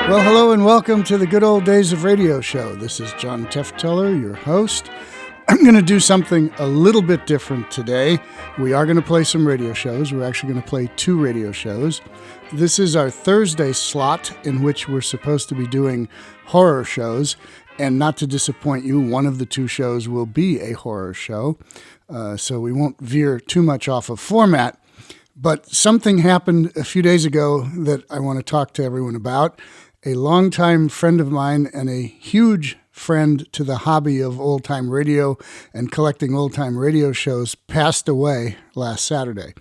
Well, hello and welcome to the Good Old Days of Radio show. This is John Tefteller, your host. I'm going to do something a little bit different today. We are going to play some radio shows. We're actually going to play 2 radio shows. This is our Thursday slot in which we're supposed to be doing horror shows. And not to disappoint you, one of the 2 shows will be a horror show. So we won't veer too much off of format. But something happened a few days ago that I want to talk to everyone about. A longtime friend of mine and a huge friend to the hobby of old-time radio and collecting old-time radio shows passed away last Saturday.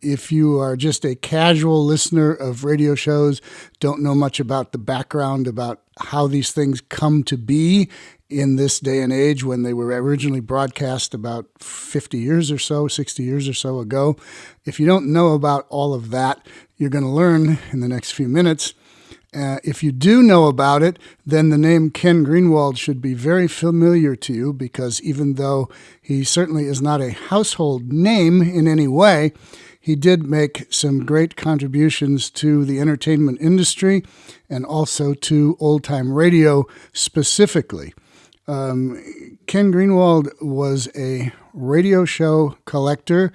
If you are just a casual listener of radio shows, don't know much about the background, about how these things come to be in this day and age when they were originally broadcast about 50 years or so, 60 years or so ago, if you don't know about all of that, you're going to learn in the next few minutes. If you do know about it, then the name Ken Greenwald should be very familiar to you because even though he certainly is not a household name in any way, he did make some great contributions to the entertainment industry and also to old-time radio specifically. Ken Greenwald was a radio show collector,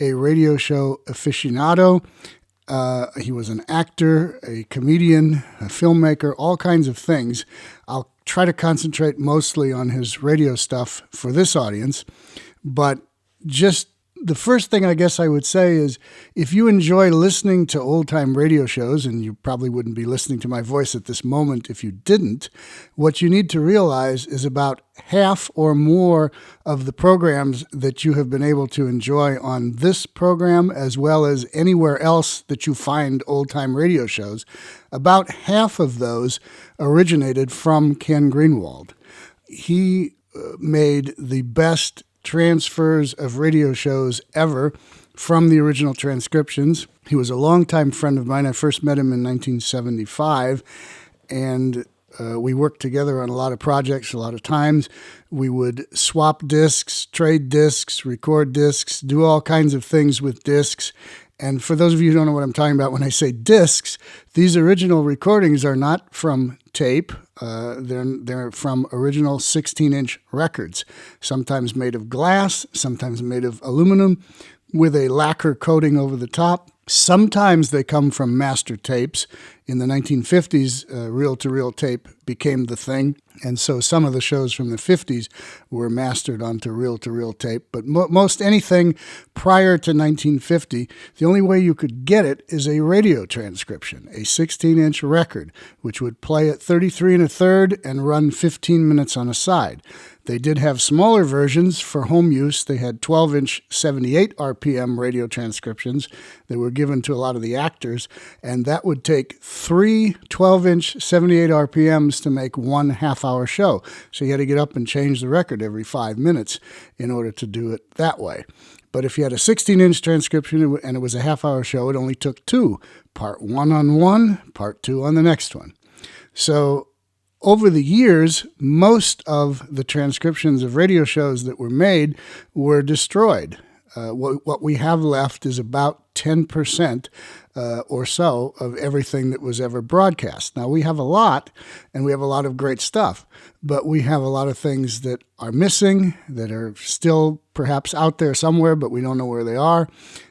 a radio show aficionado. He was an actor, a comedian, a filmmaker, all kinds of things. I'll try to concentrate mostly on his radio stuff for this audience, but just the first thing I guess I would say is if you enjoy listening to old-time radio shows, and you probably wouldn't be listening to my voice at this moment if you didn't, what you need to realize is about half or more of the programs that you have been able to enjoy on this program, as well as anywhere else that you find old-time radio shows, about half of those originated from Ken Greenwald. He made the best transfers of radio shows ever from the original transcriptions. He was a longtime friend of mine. I first met him in 1975, and we worked together on a lot of projects a lot of times. We would swap discs, trade discs, record discs, do all kinds of things with discs. And for those of you who don't know what I'm talking about when I say discs, these original recordings are not from tape. They're from original 16-inch records, sometimes made of glass, sometimes made of aluminum, with a lacquer coating over the top. Sometimes they come from master tapes. In the 1950s, reel-to-reel tape became the thing, and so some of the shows from the 50s were mastered onto reel-to-reel tape. But most anything prior to 1950, the only way you could get it is a radio transcription, a 16-inch record, which would play at 33 1/3 and run 15 minutes on a side. They did have smaller versions for home use. They had 12-inch 78 RPM radio transcriptions that were given to a lot of the actors, and that would take 3 12-inch 78 RPMs to make one half-hour show. So you had to get up and change the record every 5 minutes in order to do it that way. But if you had a 16-inch transcription and it was a half-hour show, it only took 2, part 1 on one, part 2 on the next one. So over the years, most of the transcriptions of radio shows that were made were destroyed. What we have left is about 10% or so of everything that was ever broadcast. Now, we have a lot, and we have a lot of great stuff, but we have a lot of things that are missing, that are still perhaps out there somewhere, but we don't know where they are.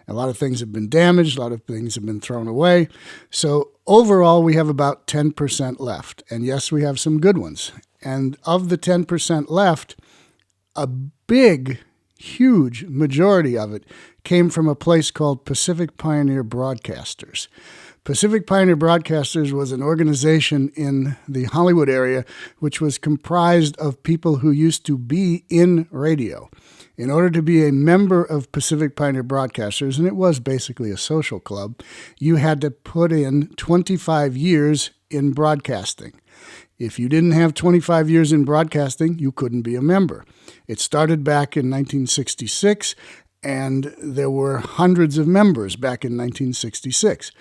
A lot of things have been damaged. A lot of things have been thrown away. So overall, we have about 10% left. And yes, we have some good ones. And of the 10% left, a big, huge majority of it came from a place called Pacific Pioneer Broadcasters. Pacific Pioneer Broadcasters was an organization in the Hollywood area which was comprised of people who used to be in radio. In order to be a member of Pacific Pioneer Broadcasters, and it was basically a social club, you had to put in 25 years in broadcasting. If you didn't have 25 years in broadcasting, you couldn't be a member. It started back in 1966, and there were hundreds of members back in 1966.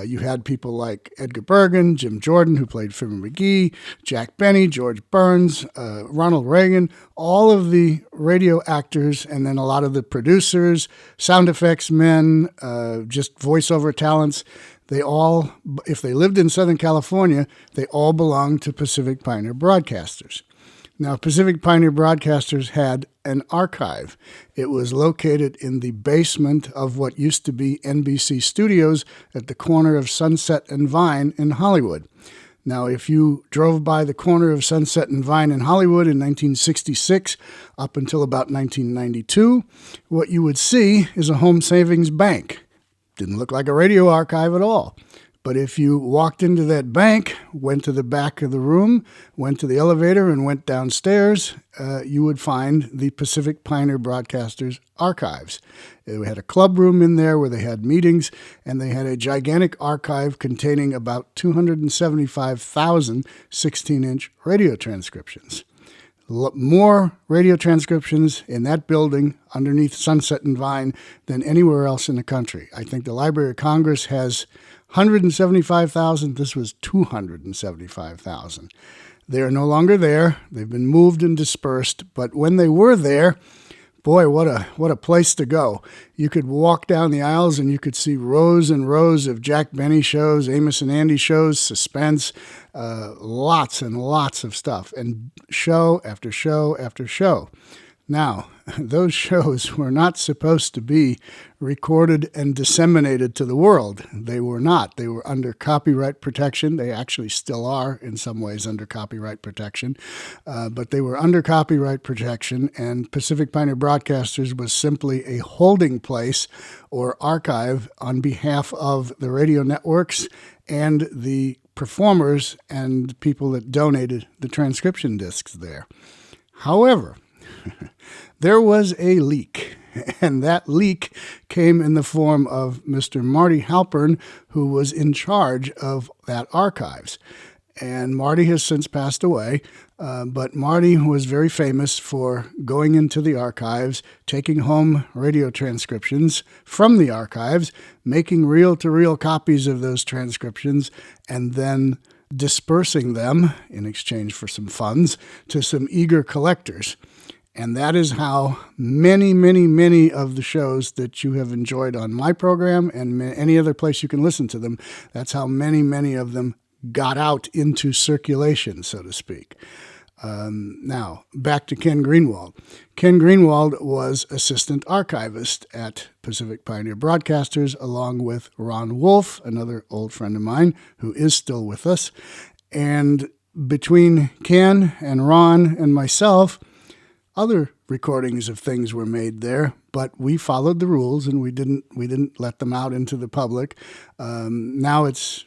You had people like Edgar Bergen, Jim Jordan, who played Fibber McGee, Jack Benny, George Burns, Ronald Reagan, all of the radio actors, and then a lot of the producers, sound effects men, just voiceover talents. They all, if they lived in Southern California, they all belonged to Pacific Pioneer Broadcasters. Now, Pacific Pioneer Broadcasters had an archive. It was located in the basement of what used to be NBC Studios at the corner of Sunset and Vine in Hollywood. Now, if you drove by the corner of Sunset and Vine in Hollywood in 1966 up until about 1992, what you would see is a home savings bank. Didn't look like a radio archive at all. But if you walked into that bank, went to the back of the room, went to the elevator, and went downstairs, you would find the Pacific Pioneer Broadcasters archives. They had a club room in there where they had meetings, and they had a gigantic archive containing about 275,000 16-inch radio transcriptions. More radio transcriptions in that building underneath Sunset and Vine than anywhere else in the country. I think the Library of Congress has 175,000. This was 275,000. They are no longer there. They've been moved and dispersed. But when they were there, boy, what a place to go. You could walk down the aisles and you could see rows and rows of Jack Benny shows, Amos and Andy shows, Suspense, lots and lots of stuff, and show after show after show. Now, those shows were not supposed to be recorded and disseminated to the world. They were not. They were under copyright protection. They actually still are in some ways under copyright protection. But they were under copyright protection, and Pacific Pioneer Broadcasters was simply a holding place or archive on behalf of the radio networks and the performers and people that donated the transcription discs there. However, there was a leak, and that leak came in the form of Mr. Marty Halpern, who was in charge of that archives. And Marty has since passed away, but Marty was very famous for going into the archives, taking home radio transcriptions from the archives, making reel-to-reel copies of those transcriptions, and then dispersing them in exchange for some funds to some eager collectors. And that is how many, many, many of the shows that you have enjoyed on my program and any other place you can listen to them, that's how many, many of them got out into circulation, so to speak. Now, back to Ken Greenwald. Ken Greenwald was assistant archivist at Pacific Pioneer Broadcasters, along with Ron Wolf, another old friend of mine who is still with us. And between Ken and Ron and myself, other recordings of things were made there, but we followed the rules and we didn't let them out into the public. Now it's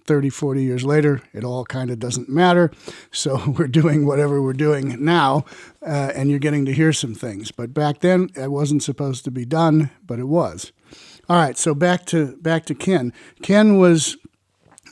30, 40 years later. It all kind of doesn't matter. So we're doing whatever we're doing now, and you're getting to hear some things. But back then, it wasn't supposed to be done, but it was. All right, so back to Ken. Ken was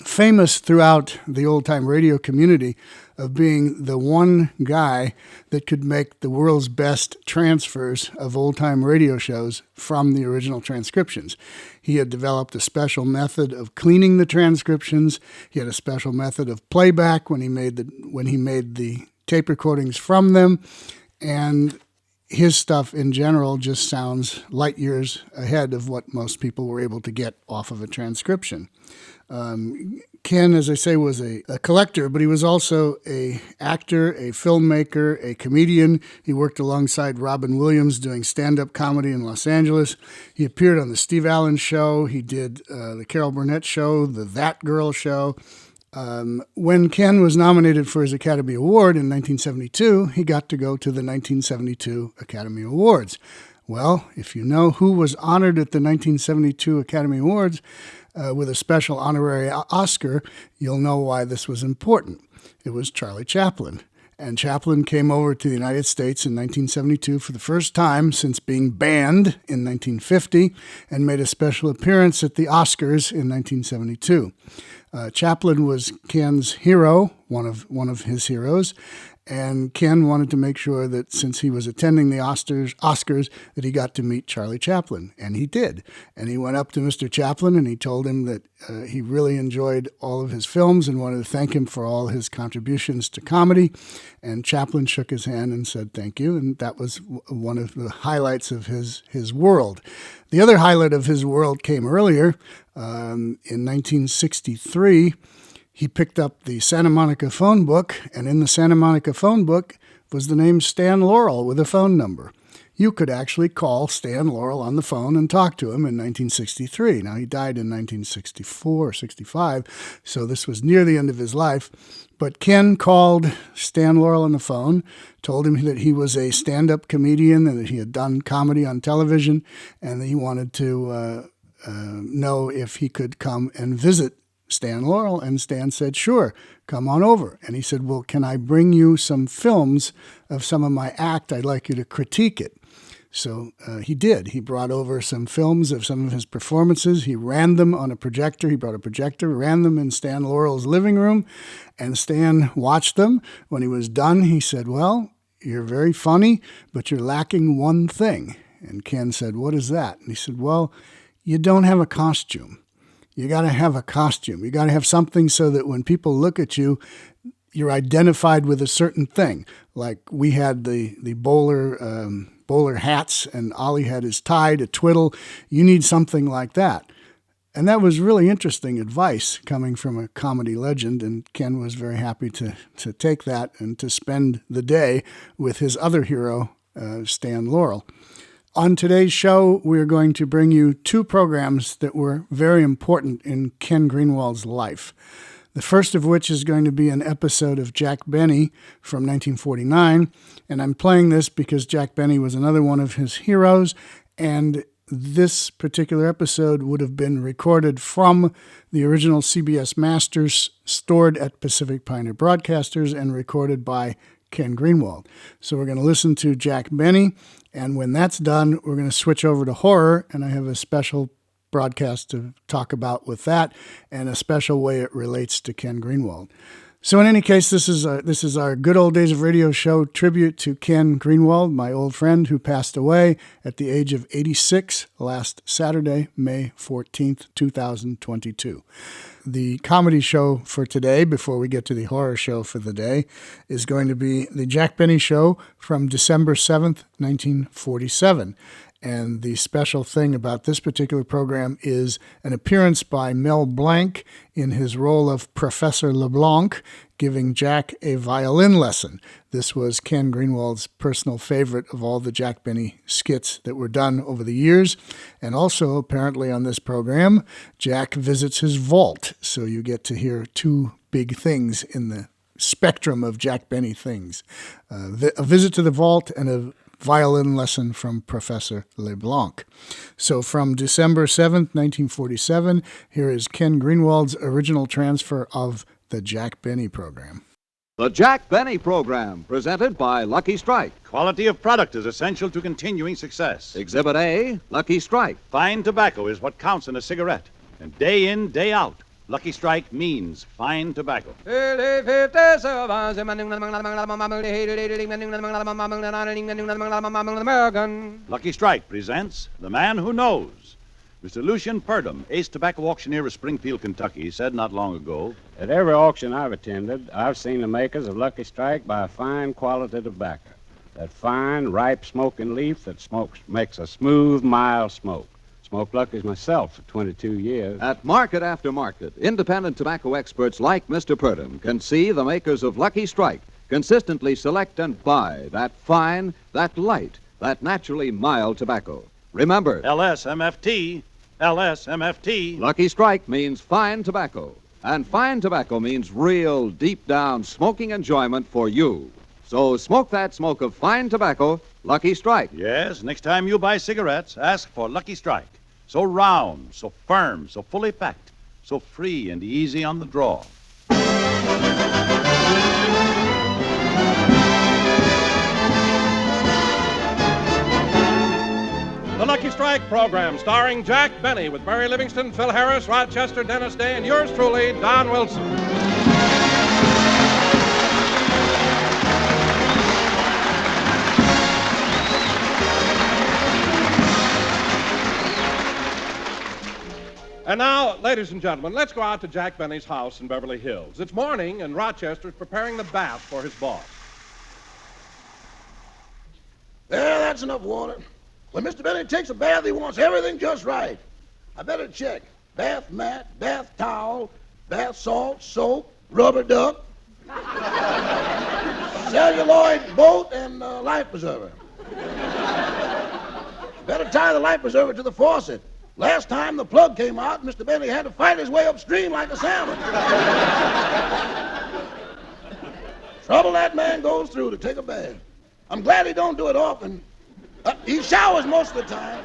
famous throughout the old-time radio community of being the one guy that could make the world's best transfers of old-time radio shows from the original transcriptions. He had developed a special method of cleaning the transcriptions. He had a special method of playback when he made the tape recordings from them, and his stuff in general just sounds light years ahead of what most people were able to get off of a transcription. Ken, as I say, was a collector, but he was also an actor, a filmmaker, a comedian. He worked alongside Robin Williams doing stand-up comedy in Los Angeles. He appeared on the Steve Allen Show. He did the Carol Burnett Show, the That Girl Show. When Ken was nominated for his Academy Award in 1972, he got to go to the 1972 Academy Awards. Well, if you know who was honored at the 1972 Academy Awards with a special honorary Oscar, you'll know why this was important. It was Charlie Chaplin. And Chaplin came over to the United States in 1972 for the first time since being banned in 1950 and made a special appearance at the Oscars in 1972. Chaplin was Ken's hero, one of his heroes, And Ken wanted to make sure that since he was attending the Oscars, that he got to meet Charlie Chaplin, and he did. And he went up to Mr. Chaplin and he told him that he really enjoyed all of his films and wanted to thank him for all his contributions to comedy. And Chaplin shook his hand and said thank you, and that was one of the highlights of his world. The other highlight of his world came earlier. In 1963, he picked up the Santa Monica phone book, and in the Santa Monica phone book was the name Stan Laurel with a phone number. You could actually call Stan Laurel on the phone and talk to him in 1963. Now, he died in 1964 or 65, so this was near the end of his life. But Ken called Stan Laurel on the phone, told him that he was a stand-up comedian and that he had done comedy on television, and that he wanted to know if he could come and visit Stan Laurel, and Stan said, sure, come on over. And he said, well, can I bring you some films of some of my act? I'd like you to critique it. So he did. He brought over some films of some of his performances. He ran them on a projector. He brought a projector, ran them in Stan Laurel's living room, and Stan watched them. When he was done, he said, well, you're very funny, but you're lacking one thing. And Ken said, what is that? And he said, well, you don't have a costume. You got to have a costume. You got to have something so that when people look at you, you're identified with a certain thing. Like we had the bowler hats, and Ollie had his tie to twiddle. You need something like that. And that was really interesting advice coming from a comedy legend, and Ken was very happy to take that and to spend the day with his other hero, Stan Laurel. On today's show, we're going to bring you two programs that were very important in Ken Greenwald's life. The first of which is going to be an episode of Jack Benny from 1949. And I'm playing this because Jack Benny was another one of his heroes. And this particular episode would have been recorded from the original CBS Masters stored at Pacific Pioneer Broadcasters and recorded by Ken Greenwald. So we're going to listen to Jack Benny. And when that's done, we're going to switch over to horror, and I have a special broadcast to talk about with that and a special way it relates to Ken Greenwald. So in any case, this is our Good Old Days of Radio show tribute to Ken Greenwald, my old friend who passed away at the age of 86 last Saturday, May 14th, 2022. The comedy show for today, before we get to the horror show for the day, is going to be the Jack Benny Show from December 7th, 1947. And the special thing about this particular program is an appearance by LeBlanc in his role of Professor LeBlanc, giving Jack a violin lesson. This was Ken Greenwald's personal favorite of all the Jack Benny skits that were done over the years. And also, apparently on this program, Jack visits his vault. So you get to hear two big things in the spectrum of Jack Benny things. A visit to the vault and a violin lesson from Professor LeBlanc. So from December 7th, 1947, here is Ken Greenwald's original transfer of the Jack Benny program. The Jack Benny program, presented by Lucky Strike. Quality of product is essential to continuing success. Exhibit A, Lucky Strike. Fine tobacco is what counts in a cigarette. And day in, day out, Lucky Strike means fine tobacco. Lucky Strike presents The Man Who Knows. Mr. Lucian Purdom, ace tobacco auctioneer of Springfield, Kentucky, said not long ago, at every auction I've attended, I've seen the makers of Lucky Strike buy fine quality tobacco. That fine, ripe smoking leaf that makes a smooth, mild smoke. Smoked Lucky's myself for 22 years. At market after market, independent tobacco experts like Mr. Purdom can see the makers of Lucky Strike consistently select and buy that fine, that light, that naturally mild tobacco. Remember, LSMFT, LSMFT. Lucky Strike means fine tobacco. And fine tobacco means real, deep-down smoking enjoyment for you. So smoke that smoke of fine tobacco, Lucky Strike. Yes, next time you buy cigarettes, ask for Lucky Strike. So round, so firm, so fully packed, so free and easy on the draw. The Lucky Strike program, starring Jack Benny, with Mary Livingston, Phil Harris, Rochester, Dennis Day, and yours truly, Don Wilson. And now, ladies and gentlemen, let's go out to Jack Benny's house in Beverly Hills. It's morning, and Rochester's preparing the bath for his boss. There, that's enough water. When Mr. Benny takes a bath, he wants everything just right. I better check. Bath mat, bath towel, bath salt, soap, rubber duck, celluloid boat, and life preserver. Better tie the life preserver to the faucet. Last time the plug came out, Mr. Benny had to fight his way upstream like a salmon. Trouble that man goes through to take a bath. I'm glad he don't do it often. He showers most of the time.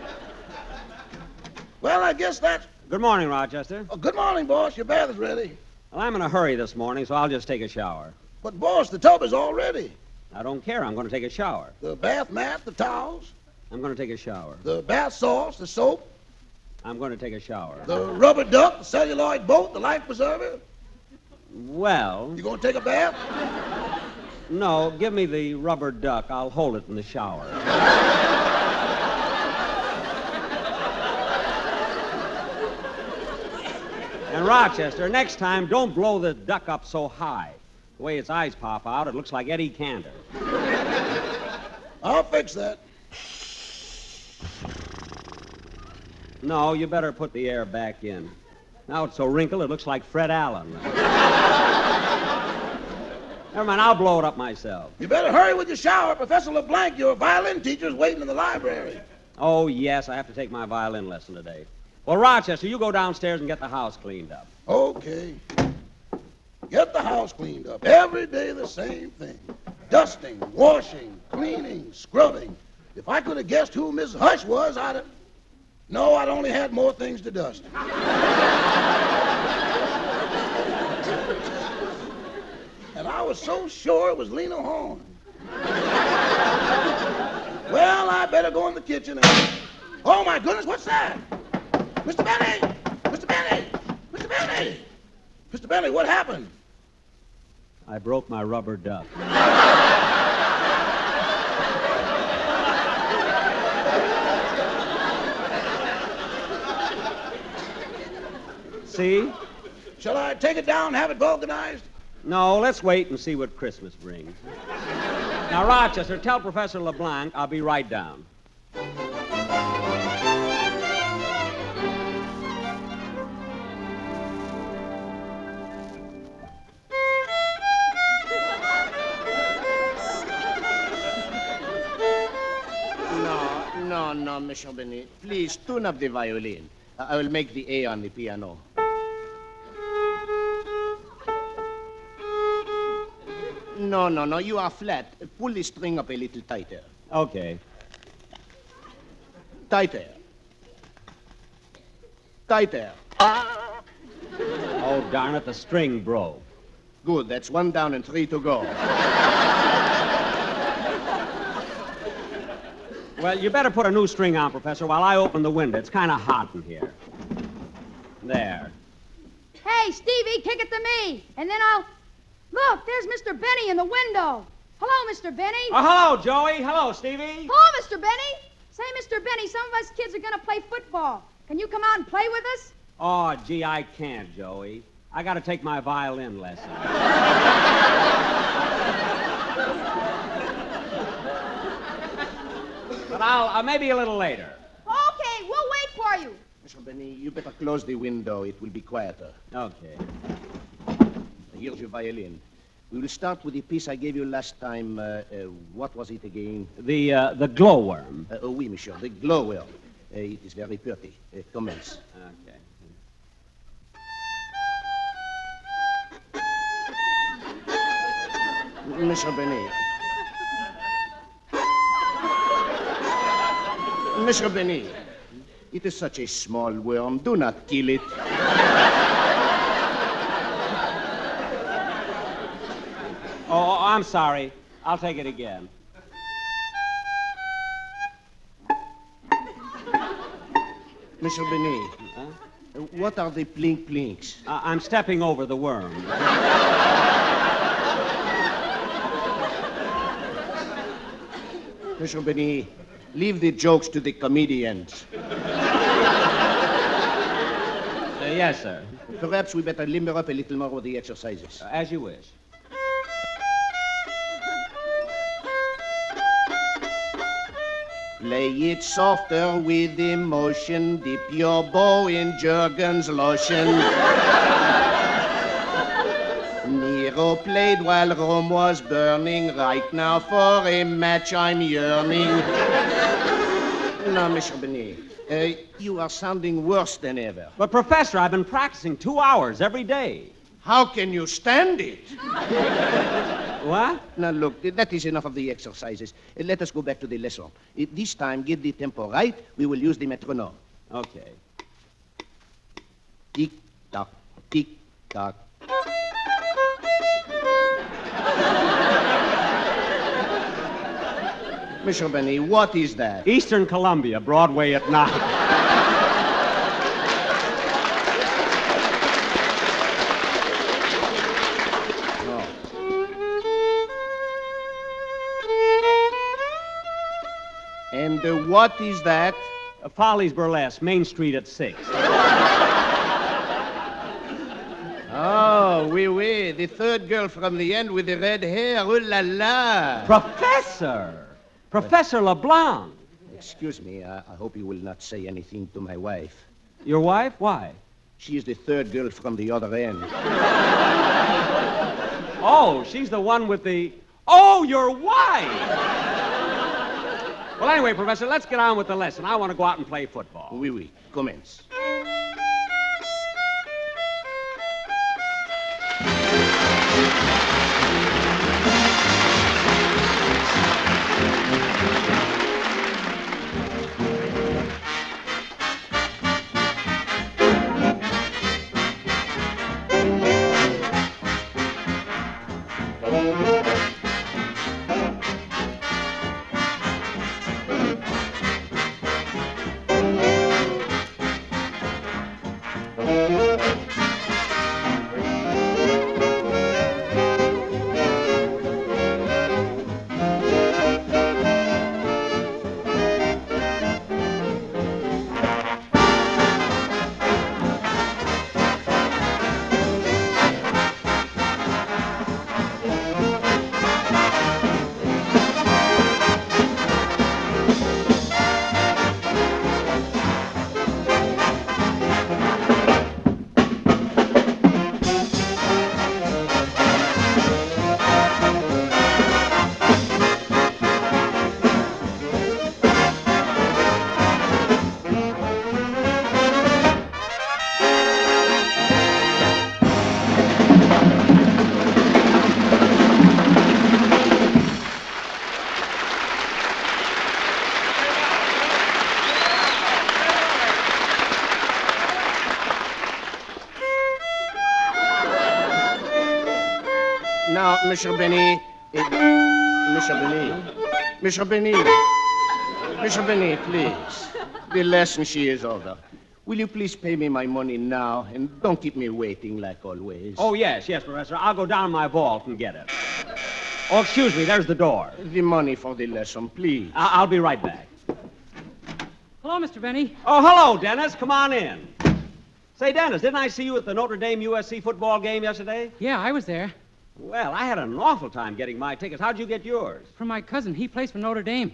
Well, I guess that's... Good morning, Rochester. Oh, good morning, boss. Your bath is ready. Well, I'm in a hurry this morning, so I'll just take a shower. But, boss, the tub is all ready. I don't care. I'm going to take a shower. The bath mat, the towels, I'm going to take a shower. the bath salts, the soap, I'm going to take a shower. the rubber duck, the celluloid boat, the life preserver. Well, You gonna take a bath? no, give me the rubber duck. I'll hold it in the shower. And Rochester, next time, don't blow the duck up so high. The way its eyes pop out, it looks like Eddie Cantor. I'll fix that. No, you better put the air back in. Now it's so wrinkled, it looks like Fred Allen. Never mind, I'll blow it up myself. You better hurry with your shower. Professor LeBlanc, your violin teacher's waiting in the library. Oh, yes, I have to take my violin lesson today. Well, Rochester, you go downstairs and get the house cleaned up. Okay. Get the house cleaned up. Every day the same thing. Dusting, washing, cleaning, scrubbing. If I could have guessed who Miss Hush was, I'd have... No, I'd only had more things to dust. And I was so sure it was Lena Horne. Well, I better go in the kitchen and... Oh, my goodness, what's that? Mr. Benny! Mr. Benny! Mr. Benny! Mr. Benny, what happened? I broke my rubber duck. See? Shall I take it down and have it vulcanized? No, let's wait and see what Christmas brings. Now, Rochester, tell Professor LeBlanc I'll be right down. No, Monsieur Benny. Please tune up the violin. I will make the A on the piano. No, you are flat. Pull the string up a little tighter. Okay. Tighter. Oh, darn it, the string broke. Good, that's 1 down and 3 to go. Well, you better put a new string on, Professor, while I open the window. It's kind of hot in here. There. Hey, Stevie, kick it to me, and then I'll... Look, there's Mr. Benny in the window. Hello, Mr. Benny. Oh, hello, Joey. Hello, Stevie. Hello, Mr. Benny. Say, Mr. Benny, some of us kids are going to play football. Can you come out and play with us? Oh, gee, I can't, Joey. I got to take my violin lesson. But I'll maybe a little later. Okay, we'll wait for you. Monsieur Benny, you better close the window. It will be quieter. Okay. Here's your violin. We will start with the piece I gave you last time. What was it again? The glowworm. Oui, monsieur, the glowworm. It is very pretty. Commence. Okay. Monsieur Benny. Monsieur Benny, it is such a small worm. Do not kill it. Oh, I'm sorry. I'll take it again. Monsieur Benny, what are the plink-plinks? I'm stepping over the worm. Monsieur Benny, leave the jokes to the comedians. Yes, sir. Perhaps we better limber up a little more with the exercises. As you wish. Play it softer with emotion. Dip your bow in Jergens lotion. Nero played while Rome was burning. Right now for a match I'm yearning. Now, Mr. Benet, you are sounding worse than ever. But, Professor, I've been practicing 2 hours every day. How can you stand it? What? Now, look, that is enough of the exercises. Let us go back to the lesson. This time, get the tempo right. We will use the metronome. Okay. Tick-tock, tick-tock. Mr. Benny, what is that? Eastern Columbia, Broadway at night. And what is that? Follies Burlesque, Main Street at 6. Oh, oui, the third girl from the end with the red hair. Oh, la la. Professor! Professor LeBlanc! Excuse me, I hope you will not say anything to my wife. Your wife? Why? She is the third girl from the other end. Oh, she's the one with the... Oh, your wife! Well, anyway, Professor, let's get on with the lesson. I want to go out and play football. Oui, commence. Now, Mr. Benny, Mr. Benny, please. The lesson she is over. Will you please pay me my money now and don't keep me waiting like always? Oh, yes, Professor. I'll go down my vault and get it. Oh, excuse me, there's the door. The money for the lesson, please. I'll be right back. Hello, Mr. Benny. Oh, hello, Dennis. Come on in. Say, Dennis, didn't I see you at the Notre Dame USC football game yesterday? Yeah, I was there. Well, I had an awful time getting my tickets. How'd you get yours? From my cousin. He plays for Notre Dame.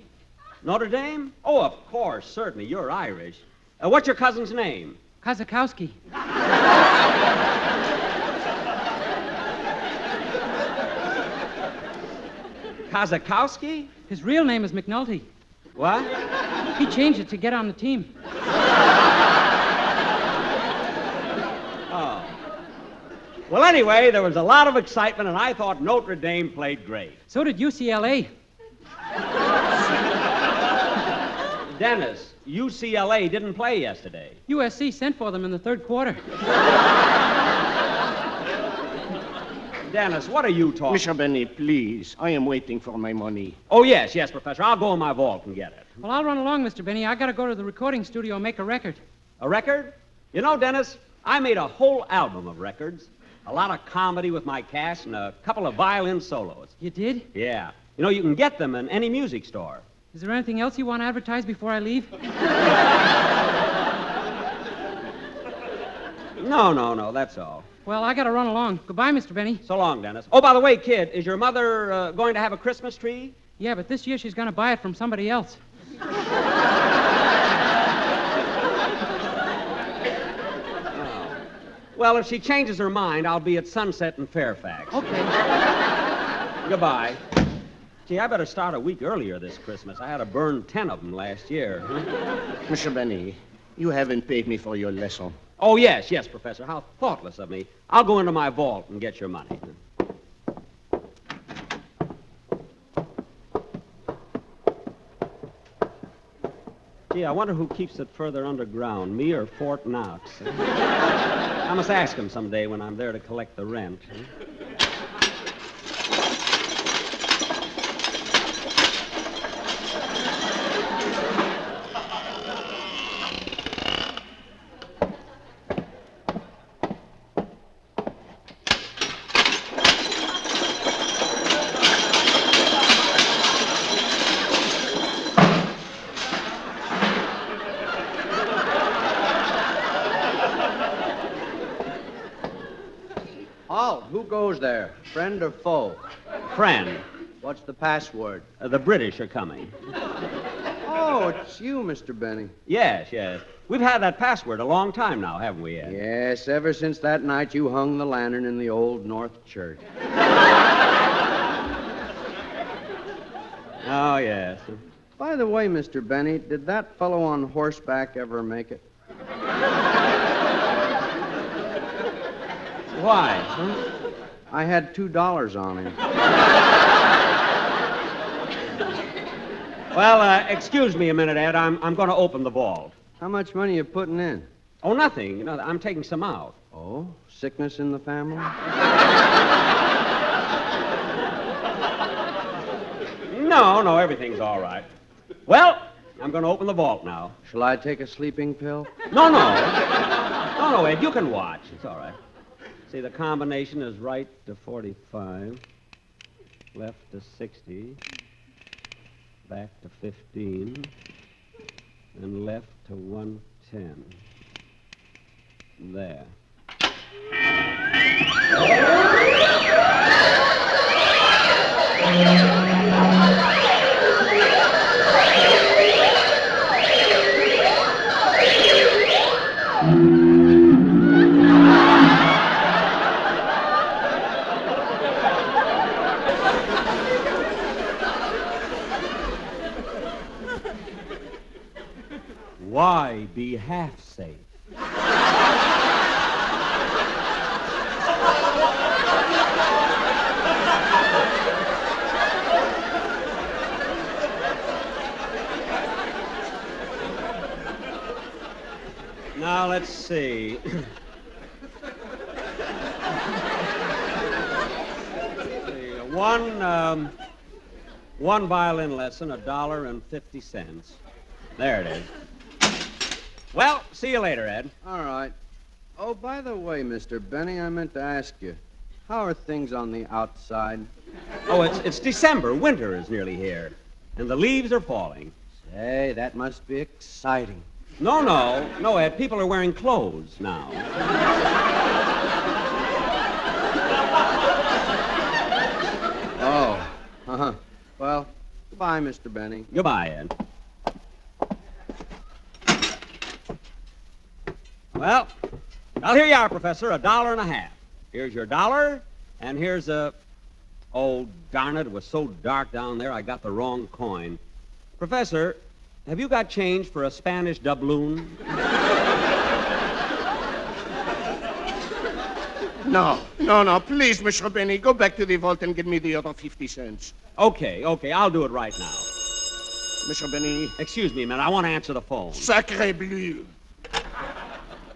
Notre Dame? Oh, of course, certainly. You're Irish. What's your cousin's name? Kazakowski. Kazakowski? His real name is McNulty. What? He changed it to get on the team. Oh. Well, anyway, there was a lot of excitement, and I thought Notre Dame played great. So did UCLA. Dennis, UCLA didn't play yesterday. USC sent for them in the third quarter. Dennis, what are you talking? Mr. Benny, please. I am waiting for my money. Oh, yes, Professor. I'll go in my vault and get it. Well, I'll run along, Mr. Benny. I got to go to the recording studio and make a record. A record? You know, Dennis, I made a whole album of records. A lot of comedy with my cast and a couple of violin solos. You did? Yeah. You know, you can get them in any music store. Is there anything else you want to advertise before I leave? No, that's all. Well, I got to run along. Goodbye, Mr. Benny. So long, Dennis. Oh, by the way, kid, is your mother going to have a Christmas tree? Yeah, but this year she's going to buy it from somebody else. Well, if she changes her mind, I'll be at Sunset in Fairfax. Okay. Goodbye. Gee, I better start a week earlier this Christmas. I had to burn 10 of them last year. Mr. Benny, you haven't paid me for your lesson. Oh, yes, Professor. How thoughtless of me. I'll go into my vault and get your money. Gee, I wonder who keeps it further underground, me or Fort Knox. I must ask him someday when I'm there to collect the rent. Halt! Who goes there? Friend or foe? Friend. What's the password? The British are coming. Oh, it's you, Mr. Benny. Yes. We've had that password a long time now, haven't we, Ed? Yes, ever since that night you hung the lantern in the Old North Church. Oh, yes. By the way, Mr. Benny, did that fellow on horseback ever make it? Why? Huh? I had $2 on him. Well, excuse me a minute, Ed. I'm going to open the vault. How much money you putting in? Oh, nothing. You know, I'm taking some out. Oh, sickness in the family? No, everything's all right. Well, I'm going to open the vault now. Shall I take a sleeping pill? No, Ed, you can watch. It's all right. See, the combination is right to 45, left to 60, back to 15, and left to 110. There. Why be half safe? Now, let's see. One violin lesson, $1.50. There it is. Well, see you later, Ed. All right. Oh, by the way, Mr. Benny, I meant to ask you, how are things on the outside? Oh, it's December. Winter is nearly here. And the leaves are falling. Say, that must be exciting. No, Ed. People are wearing clothes now. Oh, uh-huh. Well, goodbye, Mr. Benny. Goodbye, Ed. Well, here you are, Professor, $1.50. Here's your dollar, and here's a... Oh, darn it, it was so dark down there, I got the wrong coin. Professor, have you got change for a Spanish doubloon? No, please, Mr. Benny, go back to the vault and get me the other 50 cents. Okay, I'll do it right now. Mr. Benny. Excuse me a minute, I want to answer the phone. Sacre bleu.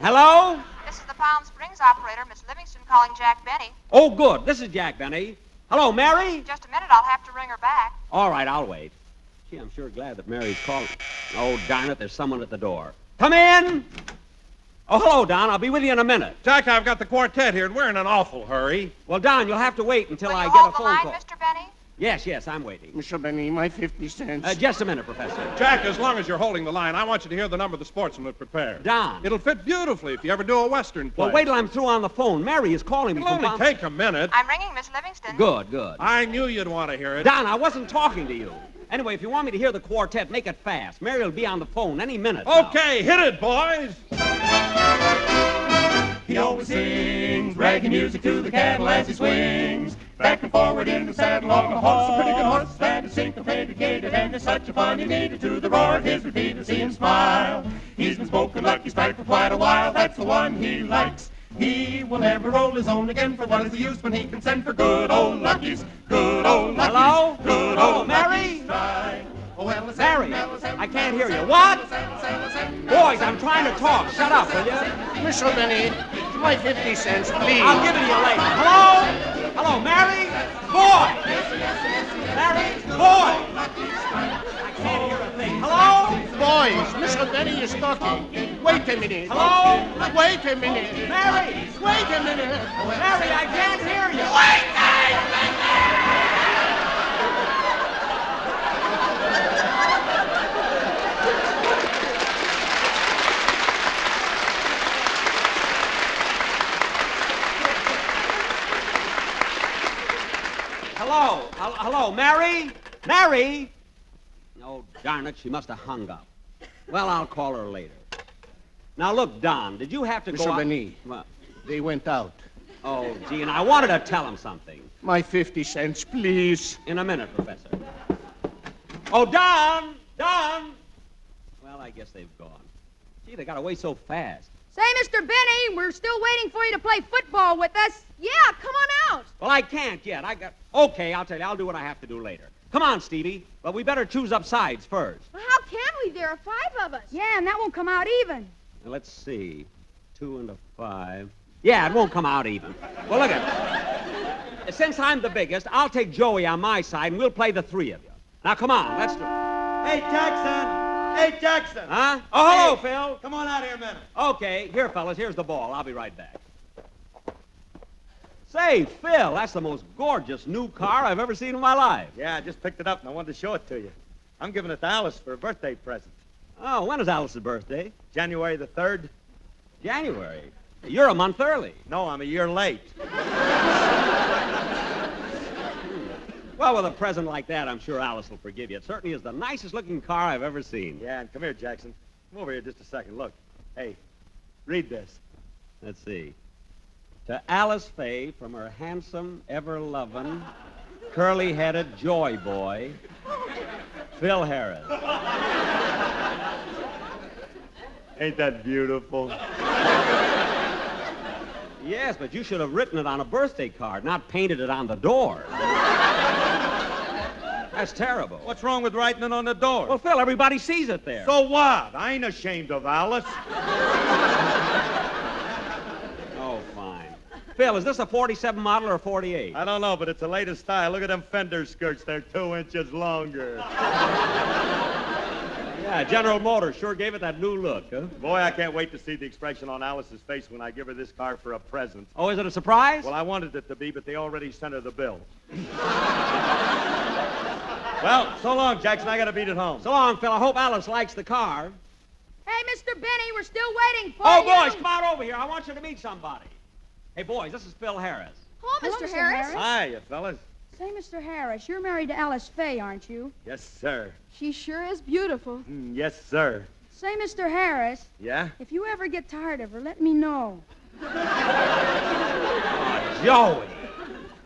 Hello? This is the Palm Springs operator, Miss Livingston, calling Jack Benny. Oh, good. This is Jack Benny. Hello, Mary? Just a minute, I'll have to ring her back. All right, I'll wait. Gee, I'm sure glad that Mary's calling. Oh, darn it, there's someone at the door. Come in! Oh, hello, Don. I'll be with you in a minute. Jack, I've got the quartet here, and we're in an awful hurry. Well, Don, you'll have to wait until Will I you get hold a phone the line, call. Mr. Benny? Yes, I'm waiting. Mr. Benny, my 50 cents. Just a minute, Professor. Jack, as long as you're holding the line, I want you to hear the number the sportsman had prepared. Don. It'll fit beautifully if you ever do a Western play. Well, wait till I'm through on the phone. Mary is calling me It'll from... only take a minute. I'm ringing Miss Livingston. Good. I knew you'd want to hear it. Don, I wasn't talking to you. Anyway, if you want me to hear the quartet, make it fast. Mary will be on the phone any minute. Okay, hit it, boys. He always sings reggae music to the cattle as he swings. Back and forward in the saddle on a horse, a pretty good horse that is syncopated, and it's such a funny meter to the roar of his repeater. See him smile. He's been smoking Lucky Strike for quite a while. That's the one he likes. He will never roll his own again, for what is the use when he can send for good old Luckies? Good old Luckies. Hello? Good Hello, old Mary? Strike. Mary, I can't hear you. What? Boys, I'm trying to talk. Shut up, will you? Mr. Benny, my 50 cents, please. I'll give it to you later. Hello? Hello, Mary? Boy! Mary? Boy! I can't hear a thing. Hello? Boys, Mr. Benny is talking. Wait a minute. Hello? Wait a minute. Mary! Wait a minute. Mary, I can't hear you. Wait a minute! Hello, Mary? Mary? Oh, darn it, she must have hung up. Well, I'll call her later. Now, look, Don, did you have to go Mr. out? Benny, What? they went out. Oh, gee, and I wanted to tell him something. My 50 cents, please. In a minute, Professor. Oh, Don! Don! Well, I guess they've gone. Gee, they got away so fast. Say, Mr. Benny, we're still waiting for you to play football with us. Yeah, come on out. Well, I can't yet. Okay, I'll tell you. I'll do what I have to do later. Come on, Stevie. But we better choose up sides first. Well, how can we? There are 5 of us. Yeah, and that won't come out even. Now, let's see. 2 and a 5. Yeah, it won't come out even. Well, look at it. Since I'm the biggest, I'll take Joey on my side, and we'll play the 3 of you. Now, come on. Let's do it. Hey, Jackson! Hey, Jackson! Huh? Oh, hello, Hey, Phil. Come on out here a minute. Okay, here, fellas. Here's the ball. I'll be right back. Say, Phil, that's the most gorgeous new car I've ever seen in my life. Yeah, I just picked it up and I wanted to show it to you. I'm giving it to Alice for a birthday present. Oh, when is Alice's birthday? January the 3rd. January. You're a month early. No, I'm a year late. Well, with a present like that, I'm sure Alice will forgive you. It certainly is the nicest looking car I've ever seen. Yeah, and come here, Jackson. Come over here just a second. Look. Hey, read this. Let's see. To Alice Faye from her handsome, ever-loving, curly-headed joy boy, Phil Harris. Ain't that beautiful? Yes, but you should have written it on a birthday card, not painted it on the door. That's terrible. What's wrong with writing it on the door? Well, Phil, everybody sees it there. So what? I ain't ashamed of Alice. Oh, fine. Phil, is this a 47 model or a 48? I don't know, but it's the latest style. Look at them fender skirts. They're 2 inches longer. Yeah, General Motors sure gave it that new look, huh? Boy, I can't wait to see the expression on Alice's face when I give her this car for a present. Oh, is it a surprise? Well, I wanted it to be, but they already sent her the bill. Well, so long, Jackson. I got to beat it home. So long, Phil. I hope Alice likes the car. Hey, Mr. Benny, we're still waiting for Oh, you. boys, come on over here. I want you to meet somebody. Hey, boys, this is Phil Harris. Hello, Mr. Harris. Hiya, fellas. Say, Mr. Harris, you're married to Alice Faye, aren't you? Yes, sir. She sure is beautiful. Yes, sir. Say, Mr. Harris, Yeah? if you ever get tired of her, let me know. Joey.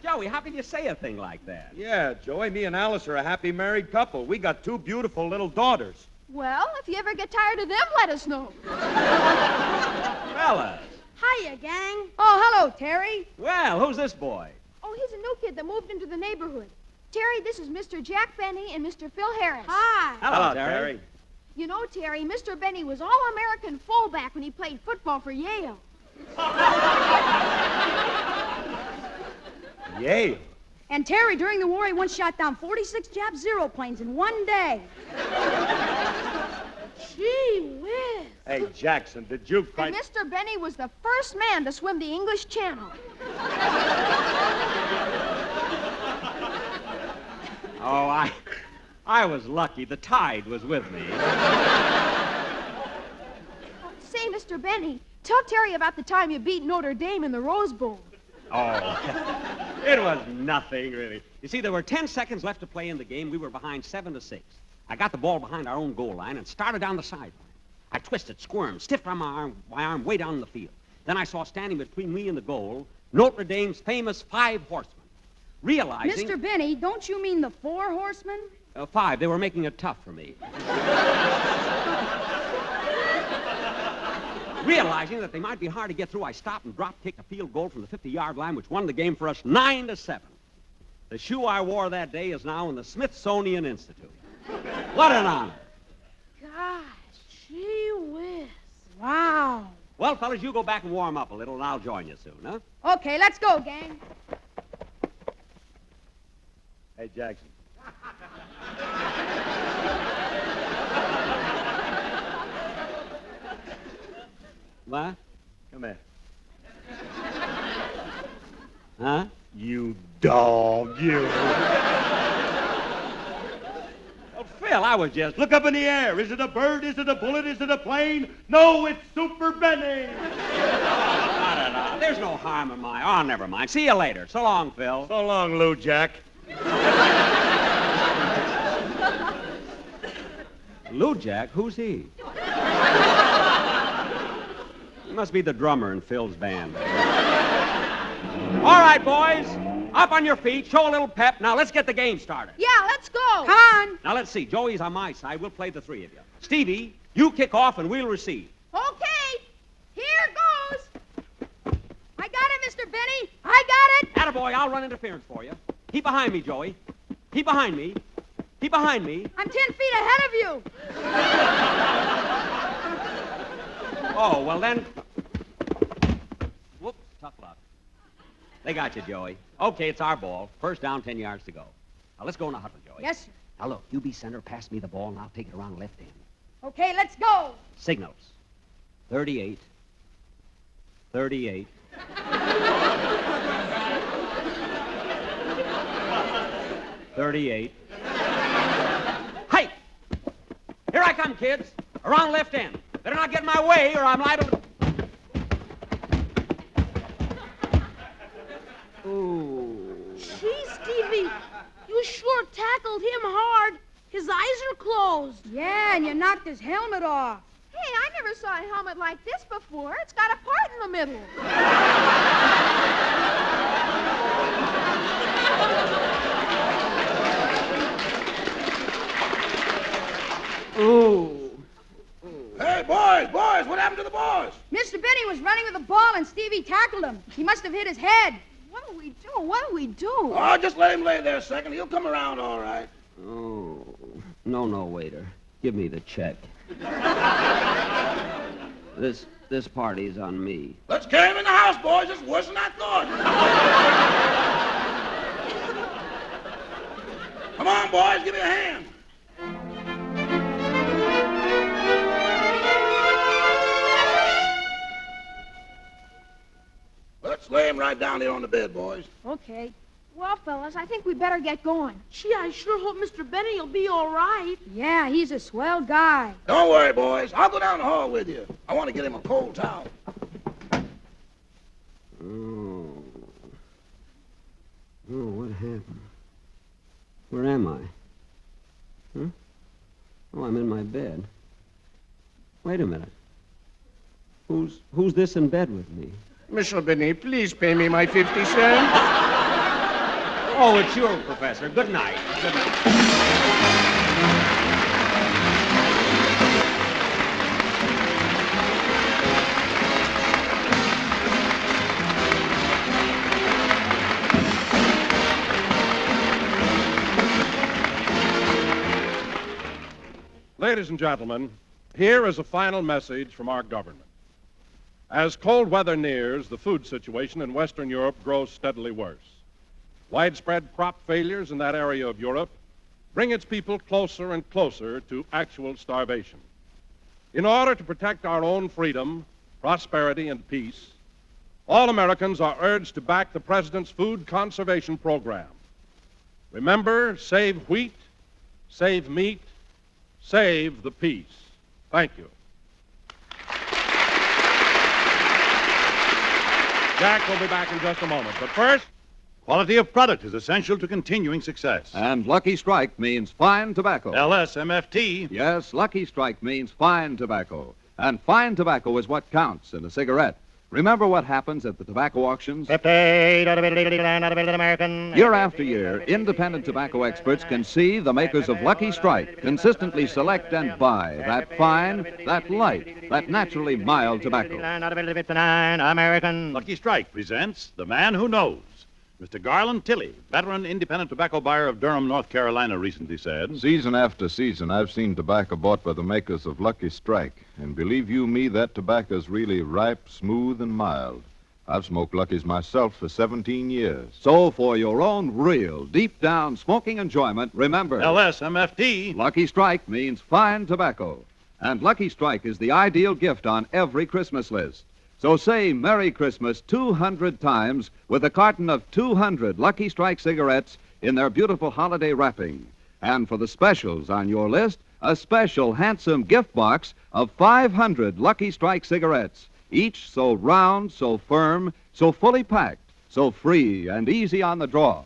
Joey, how can you say a thing like that? Yeah, Joey, me and Alice are a happy married couple. We got 2 beautiful little daughters. Well, if you ever get tired of them, let us know. Fellas. Hiya, gang. Oh, hello, Terry. Well, who's this boy? Oh, he's a new kid that moved into the neighborhood. Terry, this is Mr. Jack Benny and Mr. Phil Harris. Hi. Hello, Terry. You know, Terry, Mr. Benny was All-American fullback when he played football for Yale. Yale. And Terry, during the war, he once shot down 46 Jap Zero planes in one day. Gee whiz. Hey, Jackson, did you quite... And Mr. Benny was the first man to swim the English Channel. Oh, I was lucky. The tide was with me. Say, Mr. Benny, tell Terry about the time you beat Notre Dame in the Rose Bowl. Oh, it was nothing, really. You see, there were 10 seconds left to play in the game. We were behind 7-6. I got the ball behind our own goal line and started down the sideline. I twisted, squirmed, stiffed my arm way down the field. Then I saw standing between me and the goal Notre Dame's famous 5 horsemen. Realizing... Mr. Benny, don't you mean the 4 horsemen? 5. They were making it tough for me. Realizing that they might be hard to get through, I stopped and drop-kicked a field goal from the 50-yard line, which won the game for us 9-7. The shoe I wore that day is now in the Smithsonian Institute. What an honor. Gosh, gee whiz. Wow. Well, fellas, you go back and warm up a little, and I'll join you soon, huh? Okay, let's go, gang. Hey, Jackson. What? Come here. Huh? You dog, you. Well, Phil, I was just... Look up in the air. Is it a bird? Is it a bullet? Is it a plane? No, it's Super Benny. No. There's no harm in my... Oh, never mind. See you later. So long, Phil. So long, Lou Jack. Lou Jack? Who's he? He must be the drummer in Phil's band. All right, boys. Up on your feet. Show a little pep. Now, let's get the game started. Yeah, let's go. Come on. Now, let's see. Joey's on my side. We'll play the 3 of you. Stevie, you kick off and we'll receive. Okay. Here goes. I got it, Mr. Benny. I got it. Attaboy, I'll run interference for you. Keep behind me, Joey. Keep behind me. Keep behind me. I'm 10 feet ahead of you. Oh, well then... Whoops, tough luck. They got you, Joey. Okay, it's our ball. First down, 10 yards to go. Now, let's go in the huddle, Joey. Yes, sir. Now, look, you be center, pass me the ball, and I'll take it around left end. Okay, let's go. Signals. 38. 38. 38. Hey! Here I come, kids. Around left end. Better not get in my way, or I'm liable to... Ooh. Gee, Stevie, you sure tackled him hard. His eyes are closed. Yeah, and you knocked his helmet off. Hey, I never saw a helmet like this before. It's got a part in the middle. Ooh. Hey, boys, what happened to the boys? Mr. Benny was running with the ball, and Stevie tackled him. He must have hit his head. What do we do? What do we do? Oh, just let him lay there a second. He'll come around all right. Oh. No, waiter. Give me the check. This party's on me. Let's carry him in the house, boys. It's worse than I thought. Come on, boys, give me a hand. Let's lay him right down here on the bed, boys. Okay. Well, fellas, I think we better get going. Gee, I sure hope Mr. Benny will be all right. Yeah, he's a swell guy. Don't worry, boys. I'll go down the hall with you. I want to get him a cold towel. Oh, what happened? Where am I? Huh? Oh, I'm in my bed. Wait a minute. Who's this in bed with me? Mr. Benny, please pay me my 50 cents. Oh, it's you, Professor. Good night. Good night. Ladies and gentlemen, here is a final message from our government. As cold weather nears, the food situation in Western Europe grows steadily worse. Widespread crop failures in that area of Europe bring its people closer and closer to actual starvation. In order to protect our own freedom, prosperity, and peace, all Americans are urged to back the President's food conservation program. Remember, save wheat, save meat, save the peace. Thank you. Jack will be back in just a moment. But first, Quality of product is essential to continuing success. And Lucky Strike means fine tobacco. LSMFT. Yes, Lucky Strike means fine tobacco. And fine tobacco is what counts in a cigarette. Remember what happens at the tobacco auctions? Year after year, independent tobacco experts can see the makers of Lucky Strike consistently select and buy that fine, that light, that naturally mild tobacco. Lucky Strike presents The Man Who Knows. Mr. Garland Tilley, veteran independent tobacco buyer of Durham, North Carolina, recently said, Season after season, I've seen tobacco bought by the makers of Lucky Strike. And believe you me, that tobacco's really ripe, smooth, and mild. I've smoked Lucky's myself for 17 years. So for your own real, deep-down smoking enjoyment, remember... LSMFT. Lucky Strike means fine tobacco. And Lucky Strike is the ideal gift on every Christmas list. So say Merry Christmas 200 times with a carton of 200 Lucky Strike cigarettes in their beautiful holiday wrapping. And for the specials on your list, a special handsome gift box of 500 Lucky Strike cigarettes, each so round, so firm, so fully packed, so free and easy on the draw.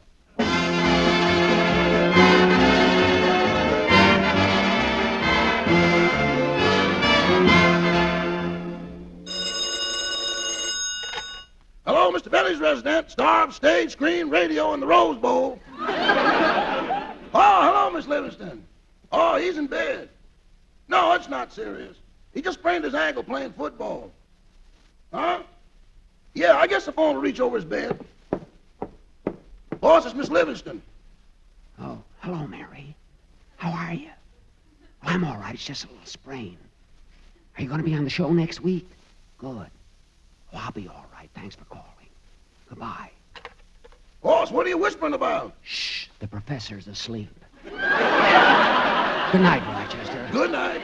Hello, Mr. Benny's resident, star of stage, screen, radio, and the Rose Bowl. Oh, hello, Miss Livingston. Oh, he's in bed. No, it's not serious. He just sprained his ankle playing football. Huh? Yeah, I guess the phone will reach over his bed. Boss, it's Miss Livingston. Oh, hello, Mary. How are you? Well, I'm all right. It's just a little sprain. Are you going to be on the show next week? Good. Well, I'll be all right. Thanks for calling. Goodbye. Boss, what are you whispering about? Shh. The professor's asleep. Good night, Rochester. Good night.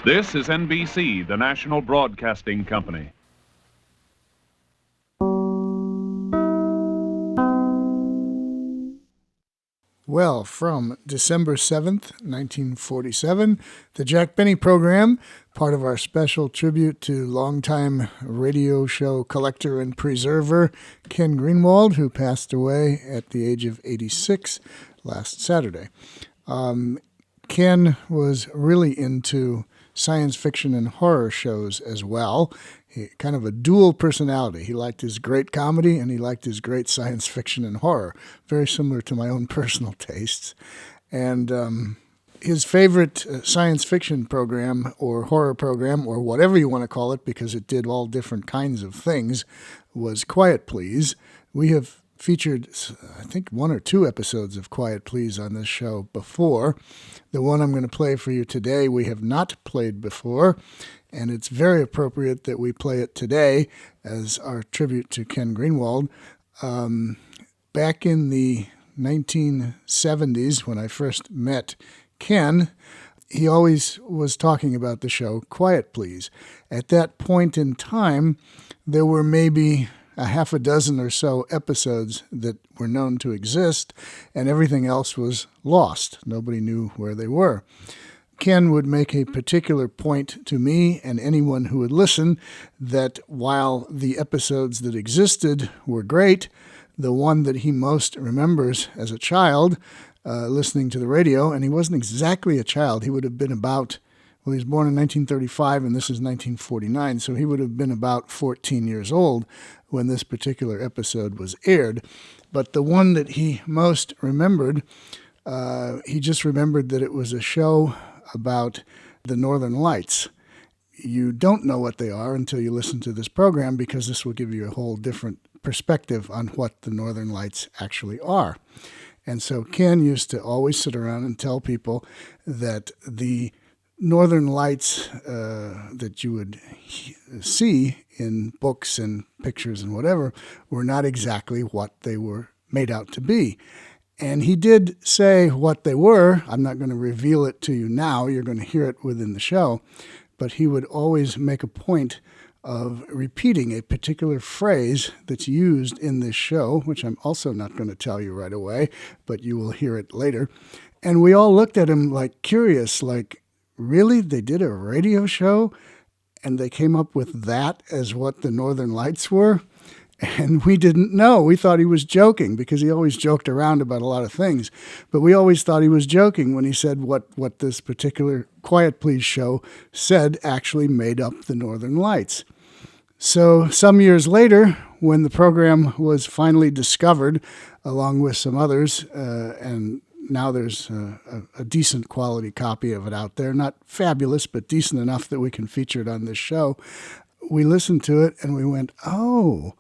This is NBC, the national broadcasting company. Well, from December 7th, 1947, the Jack Benny program, part of our special tribute to longtime radio show collector and preserver Ken Greenwald, who passed away at the age of 86 last Saturday. Ken was really into science fiction and horror shows as well. He kind of a dual personality. He liked his great comedy and he liked his great science fiction and horror, very similar to my own personal tastes. And his favorite science fiction program or horror program or whatever you want to call it, because it did all different kinds of things, was Quiet Please. We have featured, I think, 1 or 2 episodes of Quiet Please on this show before. The one I'm going to play for you today we have not played before, and it's very appropriate that we play it today as our tribute to Ken Greenwald. Back in the 1970s, when I first met Ken, he always was talking about the show Quiet Please. At that point in time, there were maybe a half a dozen or so episodes that were known to exist, and everything else was lost. Nobody knew where they were. Ken would make a particular point to me and anyone who would listen that while the episodes that existed were great, the one that he most remembers as a child, listening to the radio, and he wasn't exactly a child, he would have been about, well, he was born in 1935 and this is 1949, so he would have been about 14 years old when this particular episode was aired. But the one that he most remembered, he just remembered that it was a show about the Northern Lights. You don't know what they are until you listen to this program, because this will give you a whole different perspective on what the Northern Lights actually are. And so Ken used to always sit around and tell people that the northern lights that you would see in books and pictures and whatever were not exactly what they were made out to be. And he did say what they were. I'm not going to reveal it to you now. You're going to hear it within the show. But he would always make a point of repeating a particular phrase that's used in this show, which I'm also not going to tell you right away, but you will hear it later. And we all looked at him like curious, like, really? They did a radio show and they came up with that as what the Northern Lights were? And we didn't know. We thought he was joking because he always joked around about a lot of things. But we always thought he was joking when he said what this particular Quiet Please show said actually made up the Northern Lights. So some years later, when the program was finally discovered, along with some others, and now there's a decent quality copy of it out there, not fabulous, but decent enough that we can feature it on this show, we listened to it and we went, oh,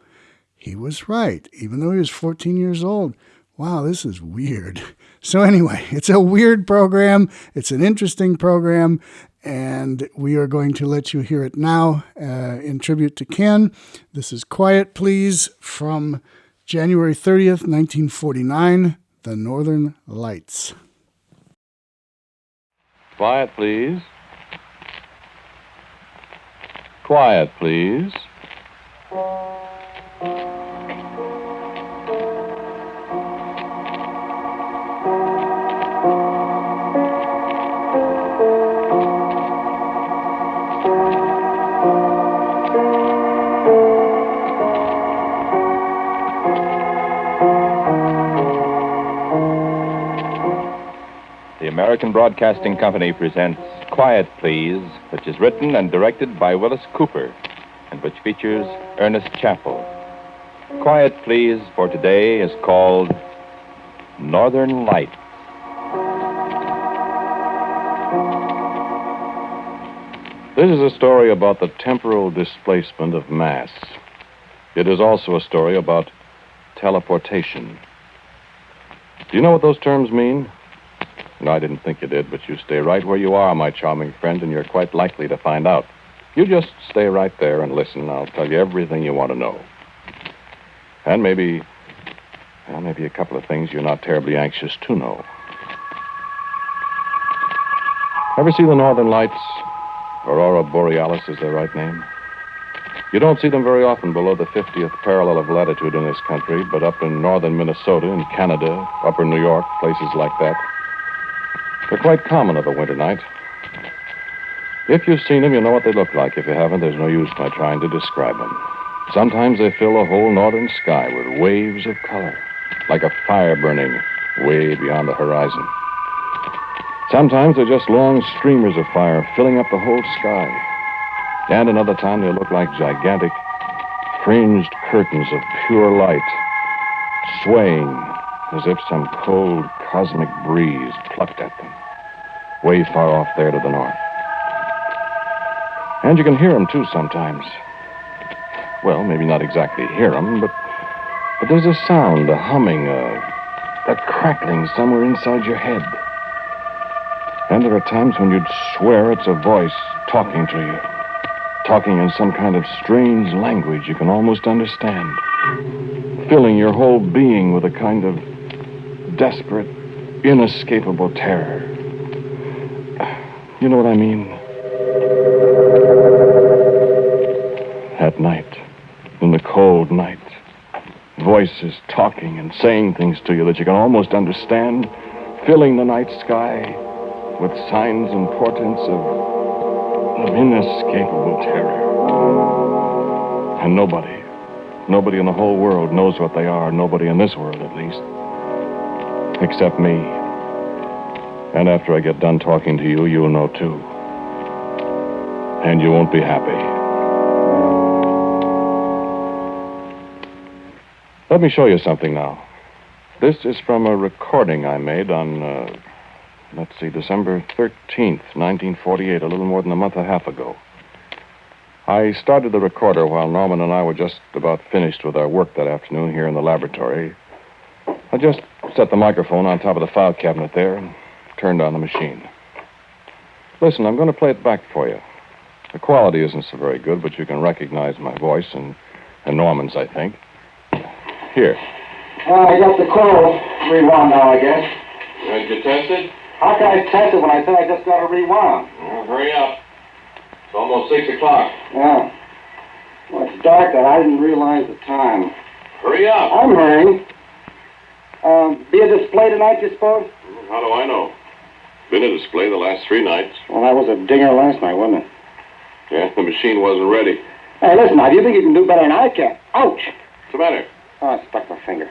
he was right, even though he was 14 years old. Wow, this is weird. So anyway, it's a weird program. It's an interesting program, and we are going to let you hear it now in tribute to Ken. This is Quiet Please from January 30th, 1949, The Northern Lights. Quiet, please. Quiet, please. The American Broadcasting Company presents Quiet Please, which is written and directed by Willis Cooper, and which features Ernest Chappell. Quiet Please for today is called Northern Light. This is a story about the temporal displacement of mass. It is also a story about teleportation. Do you know what those terms mean? No, I didn't think you did, but you stay right where you are, my charming friend, and you're quite likely to find out. You just stay right there and listen. I'll tell you everything you want to know. And maybe a couple of things you're not terribly anxious to know. Ever see the Northern Lights? Aurora Borealis is their right name. You don't see them very often below the 50th parallel of latitude in this country, but up in northern Minnesota, in Canada, upper New York, places like that, they're quite common of a winter night. If you've seen them, you know what they look like. If you haven't, there's no use my trying to describe them. Sometimes they fill a whole northern sky with waves of color, like a fire burning way beyond the horizon. Sometimes they're just long streamers of fire filling up the whole sky. And another time they look like gigantic, fringed curtains of pure light, swaying as if some cold cosmic breeze plucked at them, way far off there to the north. And you can hear them, too, sometimes. Well, maybe not exactly hear them, but there's a sound, a humming, a crackling somewhere inside your head. And there are times when you'd swear it's a voice talking to you, talking in some kind of strange language you can almost understand, filling your whole being with a kind of desperate, inescapable terror. You know what I mean? At night, in the cold night, voices talking and saying things to you that you can almost understand, filling the night sky with signs and portents of inescapable terror. And nobody in the whole world knows what they are, nobody in this world at least, except me. And after I get done talking to you, you'll know too. And you won't be happy. Let me show you something now. This is from a recording I made on, December 13th, 1948, a little more than a month and a half ago. I started the recorder while Norman and I were just about finished with our work that afternoon here in the laboratory. I just set the microphone on top of the file cabinet there and turned on the machine. Listen, I'm going to play it back for you. The quality isn't so very good, but you can recognize my voice and Norman's, I think. Here. I got the call. Rewound now, I guess. Did you test it? How can I test it when I said I just got a rewound? Well, hurry up. It's almost 6 o'clock. Yeah. Well, it's dark and I didn't realize the time. Hurry up. I'm hurrying. Be a display tonight, you suppose? How do I know? Been a display the last 3 nights. Well, that was a dinger last night, wasn't it? Yeah, the machine wasn't ready. Hey, listen, now, do you think you can do better than I can? Ouch! What's the matter? Oh, I stuck my finger.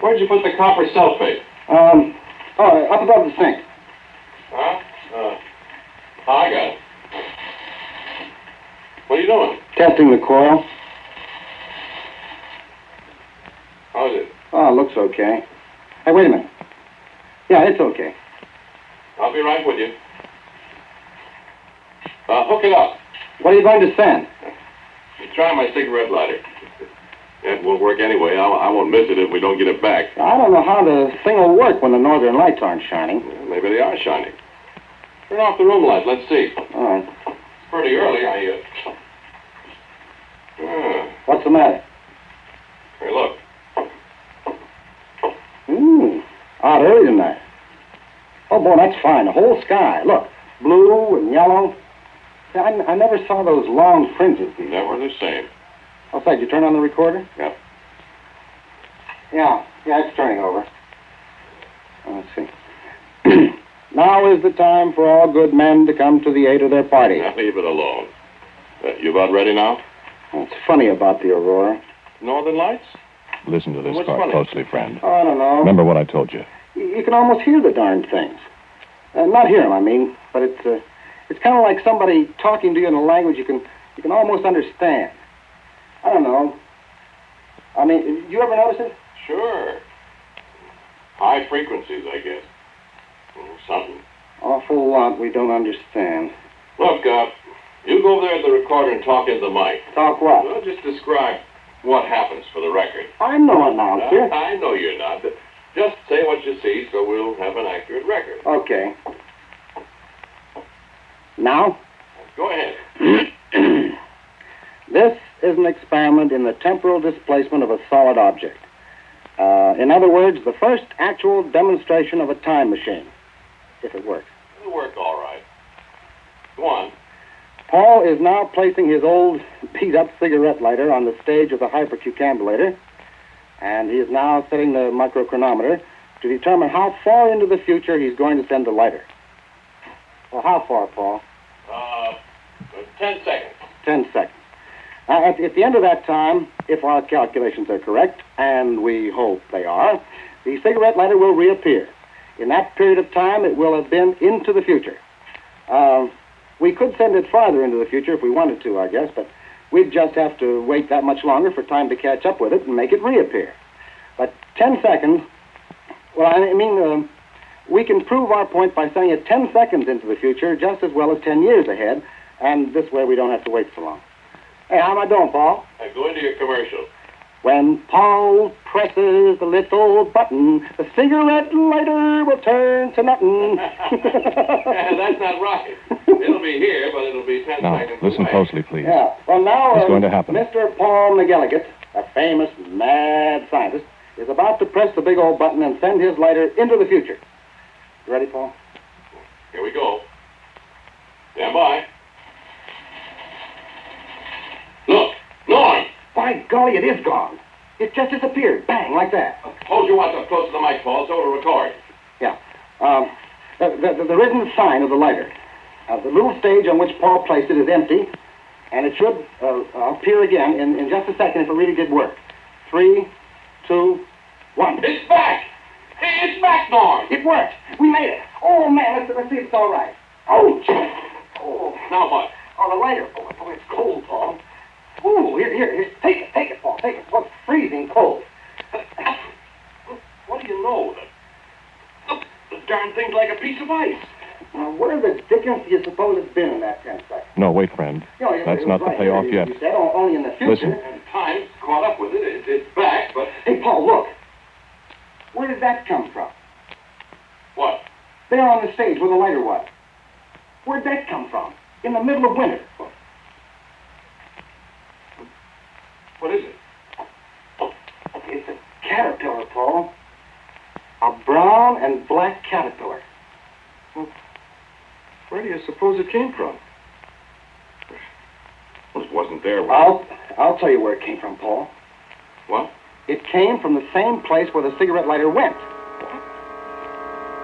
Where'd you put the copper sulfate? Up above the sink. Huh? I got it. What are you doing? Testing the coil. How's it? Oh, it looks okay. Hey, wait a minute. Yeah, it's okay. I'll be right with you. Hook it up. What are you going to send? Try my cigarette lighter. It won't work anyway. I won't miss it if we don't get it back. I don't know how the thing will work when the northern lights aren't shining. Well, maybe they are shining. Turn off the room light. Let's see. All right. It's pretty early. What's the matter? Hey, look. Out early tonight. Oh, boy, that's fine. The whole sky. Look, blue and yellow. Yeah, I never saw those long fringes before. Never the same. What's that? You turn on the recorder? Yep. Yeah, it's turning over. Let's see. Now is the time for all good men to come to the aid of their party. Now leave it alone. You about ready now? What's funny about the aurora? Northern Lights? Listen to this What's part funny? closely, friend. Oh, I don't know. Remember what I told you. You can almost hear the darn things. Not hear them, I mean, but it's kind of like somebody talking to you in a language you can almost understand. I don't know. I mean, you ever notice it? Sure. High frequencies, I guess. Something. Awful lot we don't understand. Look, you go over there at the recorder and talk into the mic. Talk what? Well, just describe what happens for the record. I'm no announcer. I know you're not. Just say what you see so we'll have an accurate record. Okay. Now? Go ahead. This is an experiment in the temporal displacement of a solid object. In other words, the first actual demonstration of a time machine, if it works. It'll work all right. Go on. Paul is now placing his old beat-up cigarette lighter on the stage of the hypercucambulator, and he is now setting the microchronometer to determine how far into the future he's going to send the lighter. Well, how far, Paul? 10 seconds. 10 seconds. At the end of that time, if our calculations are correct, and we hope they are, the cigarette lighter will reappear. In that period of time, it will have been into the future. We could send it farther into the future if we wanted to, I guess, but we'd just have to wait that much longer for time to catch up with it and make it reappear. But 10 seconds, well, I mean, we can prove our point by sending it 10 seconds into the future just as well as 10 years ahead, and this way we don't have to wait so long. Hey, how am I doing, Paul? Go into your commercial. When Paul presses the little button, the cigarette lighter will turn to nothing. That's not right. It'll be here, but it'll be 10 Now, seconds listen away. closely, please. Yeah. Well, now, What's going to happen? Mr. Paul McGilligan, a famous mad scientist, is about to press the big old button and send his lighter into the future. You ready, Paul? Here we go. Stand by. Look, Norm! By golly, it is gone. It just disappeared. Bang, like that. Hold your watch up close to the mic, Paul, so it'll record. Yeah. There isn't a sign of the lighter. The little stage on which Paul placed it is empty, and it should appear again in just a second if it really did work. 3, 2, 1. It's back! Hey, it's back, Norm! It worked. We made it. Oh, man, let's see if it's all right. Ouch! Oh. Now what? Oh, the lighter. Oh, it's cold, Paul. Ooh, here. Take it, Paul. Take it. Well, it's freezing cold. What do you know? The darn thing's like a piece of ice. Now, where the dickens do you suppose it's been in that 10 seconds? No, wait, friend. That's not the payoff yet. You said only in the future. Listen. And time's caught up with it. It's back, but... Hey, Paul, look. Where did that come from? What? There on the stage where the lighter was. Where'd that come from? In the middle of winter. What is it? It's a caterpillar, Paul. A brown and black caterpillar. Where do you suppose it came from? Well, it wasn't there. I'll tell you where it came from, Paul. What? It came from the same place where the cigarette lighter went.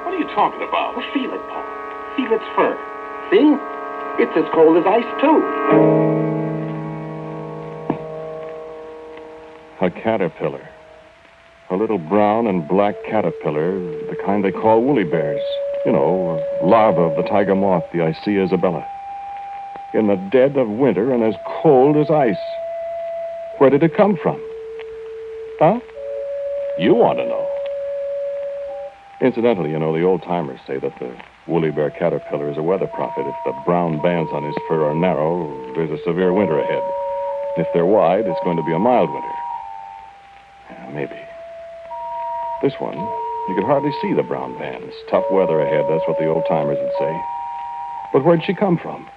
What are you talking about? Well, feel it, Paul. Feel its fur. See? It's as cold as ice, too. A caterpillar. A little brown and black caterpillar, the kind they call woolly bears. You know, larva of the tiger moth, the Icea isabella. In the dead of winter and as cold as ice. Where did it come from? Huh? You want to know. Incidentally, you know, the old-timers say that the woolly bear caterpillar is a weather prophet. If the brown bands on his fur are narrow, there's a severe winter ahead. If they're wide, it's going to be a mild winter. Yeah, maybe. This one, you could hardly see the brown bands. Tough weather ahead, that's what the old-timers would say. But where'd she come from?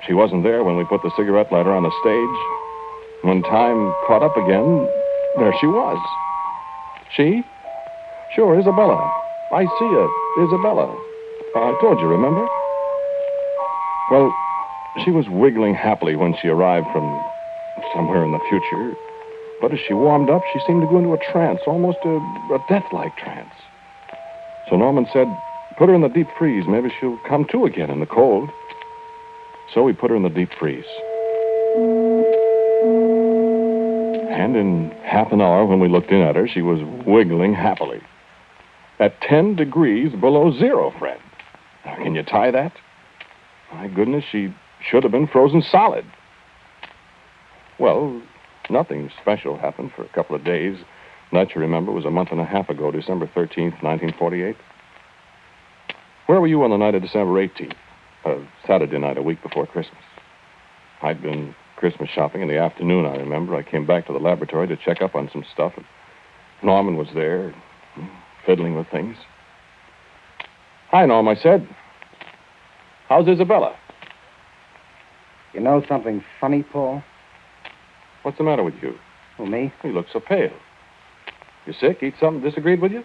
She wasn't there when we put the cigarette lighter on the stage. When time caught up again, there she was. She? Sure, Isabella. I see her, Isabella. I told you, remember? Well, she was wiggling happily when she arrived from somewhere in the future. But as she warmed up, she seemed to go into a trance, almost a death-like trance. So Norman said, put her in the deep freeze. Maybe she'll come to again in the cold. So we put her in the deep freeze. And in half an hour, when we looked in at her, she was wiggling happily. At 10 degrees below zero, friend. Now, can you tie that? My goodness, she should have been frozen solid. Well, nothing special happened for a couple of days. That, you remember, was a month and a half ago, December 13th, 1948. Where were you on the night of December 18th? Saturday night, a week before Christmas. I'd been Christmas shopping in the afternoon, I remember. I came back to the laboratory to check up on some stuff, and Norman was there, fiddling with things. Hi, Norm, I said. How's Isabella? You know something funny, Paul? What's the matter with you? Who, me? You look so pale. You sick? Eat something disagreed with you?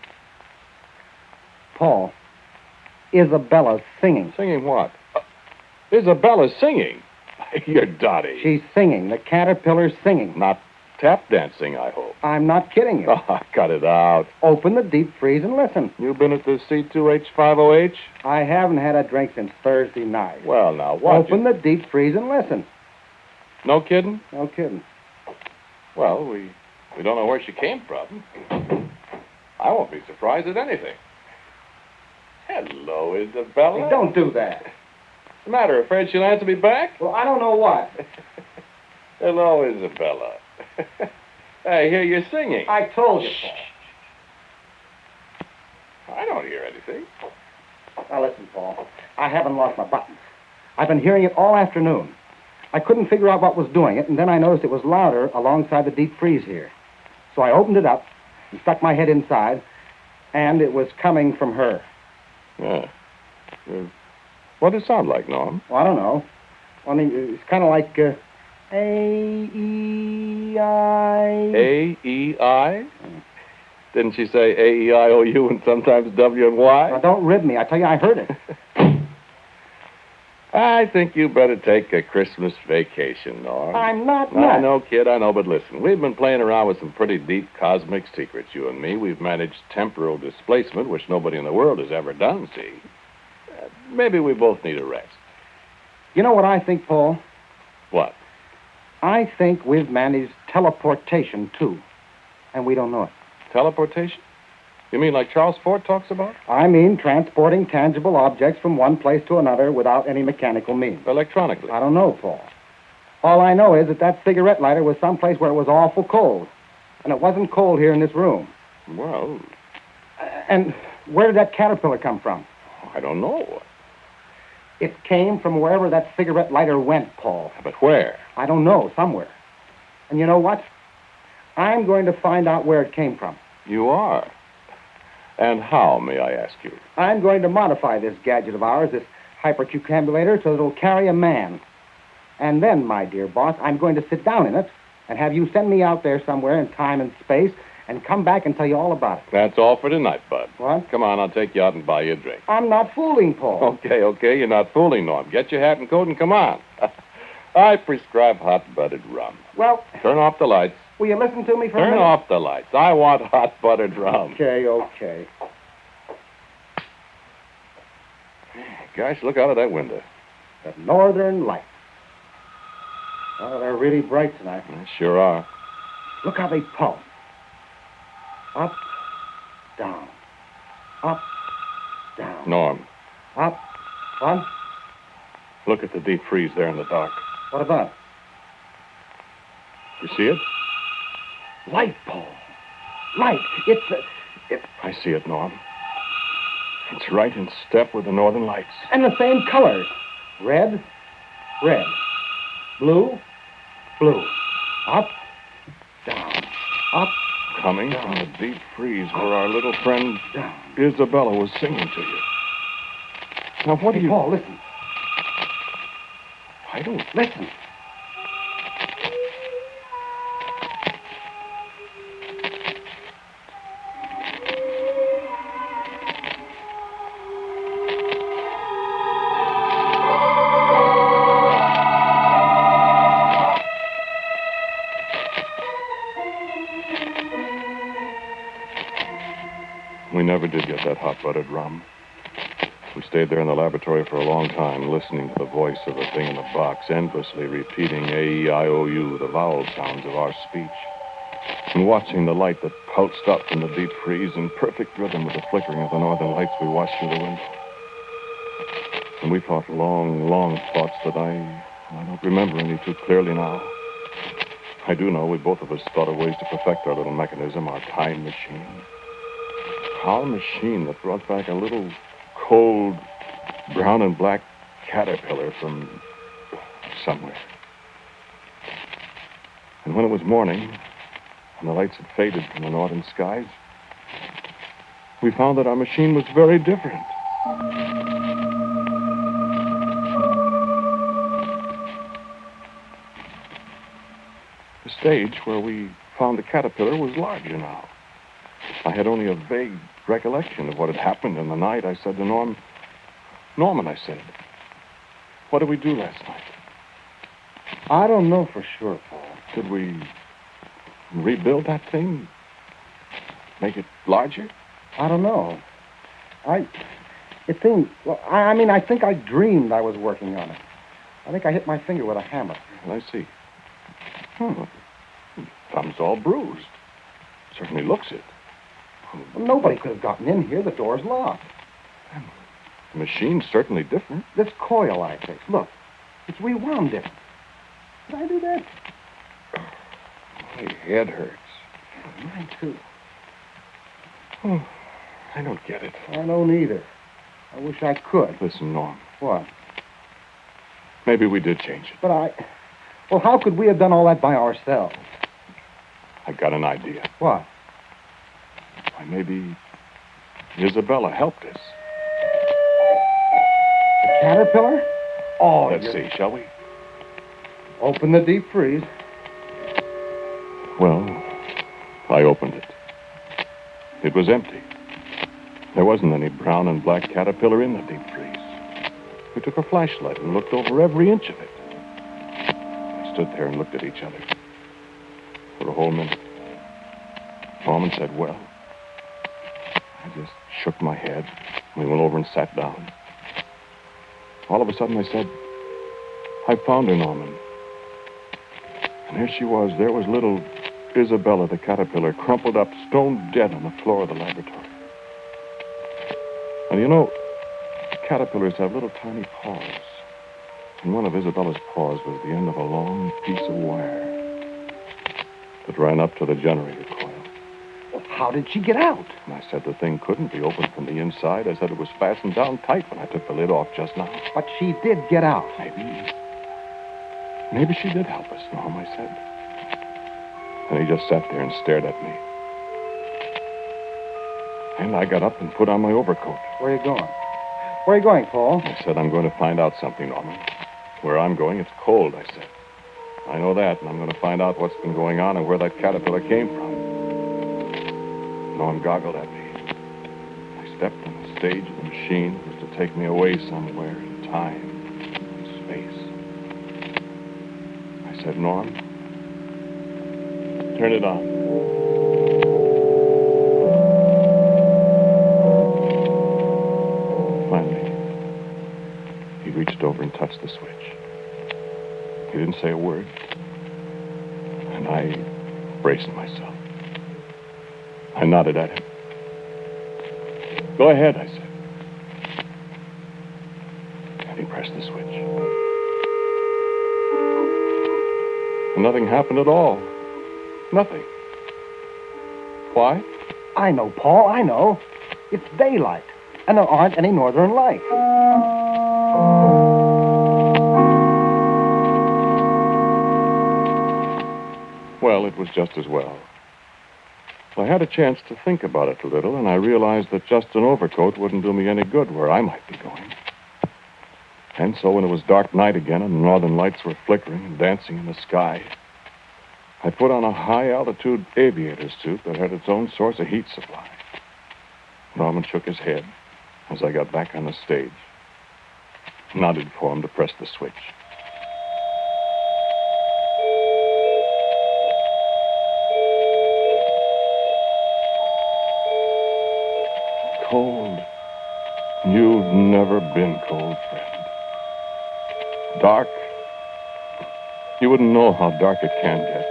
Paul, Isabella's singing. Singing what? Isabella's singing? You're dotty. She's singing. The caterpillar's singing. Not tap dancing, I hope. I'm not kidding you. Oh, cut it out. Open the deep freeze and listen. You been at the C2H50H? I haven't had a drink since Thursday night. Well, now, what? Open the deep freeze and listen. No kidding? No kidding. Well, we don't know where she came from. I won't be surprised at anything. Hello, Isabella. Hey, don't do that. What's the matter? Afraid she'll answer me back? Well, I don't know what. Hello, Isabella. I hear you singing. I told you, Paul. I don't hear anything. Now, listen, Paul. I haven't lost my buttons. I've been hearing it all afternoon. I couldn't figure out what was doing it, and then I noticed it was louder alongside the deep freeze here. So I opened it up and stuck my head inside, and it was coming from her. Yeah. What does it sound like, Norm? Well, I don't know. I mean, it's kind of like A-E-I. A-E-I? Didn't she say A-E-I-O-U and sometimes W and Y? Now, don't rib me. I tell you, I heard it. I think you better take a Christmas vacation, Norm. I'm not I nuts. know, kid, I know, but listen, we've been playing around with some pretty deep cosmic secrets, you and me. We've managed temporal displacement, which nobody in the world has ever done, see? Maybe we both need a rest. You know what I think, Paul? What? I think we've managed teleportation, too, and we don't know it. Teleportation? You mean like Charles Fort talks about? I mean transporting tangible objects from one place to another without any mechanical means. Electronically? I don't know, Paul. All I know is that cigarette lighter was someplace where it was awful cold. And it wasn't cold here in this room. Well... And where did that caterpillar come from? I don't know. It came from wherever that cigarette lighter went, Paul. But where? I don't know, somewhere. And you know what? I'm going to find out where it came from. You are? And how, may I ask you? I'm going to modify this gadget of ours, this hypercucambulator, so that it'll carry a man. And then, my dear boss, I'm going to sit down in it and have you send me out there somewhere in time and space and come back and tell you all about it. That's all for tonight, Bud. What? Come on, I'll take you out and buy you a drink. I'm not fooling, Paul. Okay, you're not fooling, Norm. Get your hat and coat and come on. I prescribe hot-buttered rum. Well... Turn off the lights. Will you listen to me for a minute? Turn off the lights. I want hot-buttered rum. Okay. Gosh, look out of that window. The northern lights. Oh, they're really bright tonight. They sure are. Look how they pulse. Up, down. Up, down. Norm, Up, what? look at the deep freeze there in the dark. What about? You see it? Light, Paul. Light. It's... I see it, Norm. It's right in step with the northern lights. And the same colors. Red, red. Blue, blue. Up, down. Up, Coming down. from the deep freeze where our little friend Isabella was singing to you. Now, what do you... Paul, listen. I don't... Listen. We never did get that hot-buttered rum. We stayed there in the laboratory for a long time, listening to the voice of the thing in the box, endlessly repeating A-E-I-O-U, the vowel sounds of our speech, and watching the light that pulsed up from the deep freeze in perfect rhythm with the flickering of the northern lights we watched through the window. And we thought long, long thoughts that I don't remember any too clearly now. I do know we both of us thought of ways to perfect our little mechanism, our time machine. Our machine that brought back a little cold brown and black caterpillar from somewhere. And when it was morning, and the lights had faded from the northern skies, we found that our machine was very different. The stage where we found the caterpillar was larger now. I had only a vague recollection of what had happened in the night. I said to Norman, I said, what did we do last night? I don't know for sure, Paul. Did we rebuild that thing? Make it larger? I don't know. I think I dreamed I was working on it. I think I hit my finger with a hammer. Well, I see. Thumb's all bruised. Certainly looks it. Well, nobody could have gotten in here. The door's locked. The machine's certainly different. This coil I fixed, look, it's rewound different. Did I do that? My head hurts. Mine, too. Oh, I don't get it. I don't either. I wish I could. Listen, Norm. What? Maybe we did change it. Well, how could we have done all that by ourselves? I got an idea. What? Why, maybe Isabella helped us. The caterpillar? Oh, let's see, shall we? Open the deep freeze. Well, I opened it. It was empty. There wasn't any brown and black caterpillar in the deep freeze. We took a flashlight and looked over every inch of it. We stood there and looked at each other for a whole minute. Norman said, well. I just shook my head. We went over and sat down. All of a sudden I said, I found her, Norman. And there she was. There was little Isabella, the caterpillar, crumpled up, stone dead on the floor of the laboratory. And you know, caterpillars have little tiny paws. And one of Isabella's paws was the end of a long piece of wire that ran up to the generator coil. Well, how did she get out? And I said the thing couldn't be opened from the inside. I said it was fastened down tight when I took the lid off just now. But she did get out. Maybe she did help us, Norm, I said. And he just sat there and stared at me. And I got up and put on my overcoat. Where are you going? Where are you going, Paul? I said, I'm going to find out something, Norman. Where I'm going, it's cold, I said. I know that, and I'm going to find out what's been going on and where that caterpillar came from. Norm goggled at me. I stepped on the stage of the machine that was to take me away somewhere in time and space. I said, Norm, turn it on. Finally, he reached over and touched the switch. He didn't say a word, and I braced myself. I nodded at him. Go ahead, I said. And he pressed the switch. And nothing happened at all. Nothing. Why? I know, Paul, I know. It's daylight, and there aren't any northern lights. Well, it was just as well. I had a chance to think about it a little, and I realized that just an overcoat wouldn't do me any good where I might be going. And so when it was dark night again and the northern lights were flickering and dancing in the sky, I put on a high-altitude aviator suit that had its own source of heat supply. Norman shook his head as I got back on the stage, nodded for him to press the switch. Cold. You've never been cold, friend. Dark. You wouldn't know how dark it can get.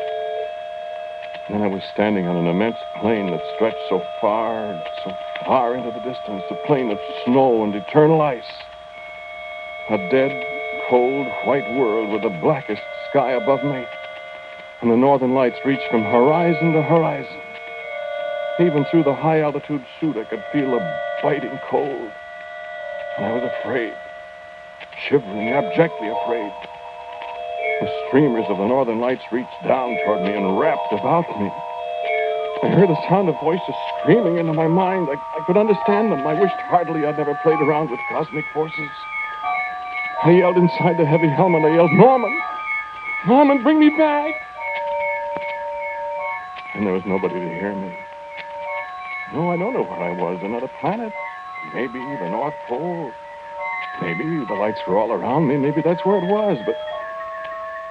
And then I was standing on an immense plain that stretched so far into the distance, a plain of snow and eternal ice. A dead, cold, white world with the blackest sky above me. And the northern lights reached from horizon to horizon. Even through the high-altitude suit, I could feel a biting cold. And I was afraid, shivering, abjectly afraid. The streamers of the northern lights reached down toward me and wrapped about me. I heard the sound of voices screaming into my mind. I could understand them. I wished heartily I'd never played around with cosmic forces. I yelled inside the heavy helmet. I yelled, Norman! Norman, bring me back! And there was nobody to hear me. No, I don't know where I was. Another planet. Maybe the North Pole. Maybe the lights were all around me. Maybe that's where it was. But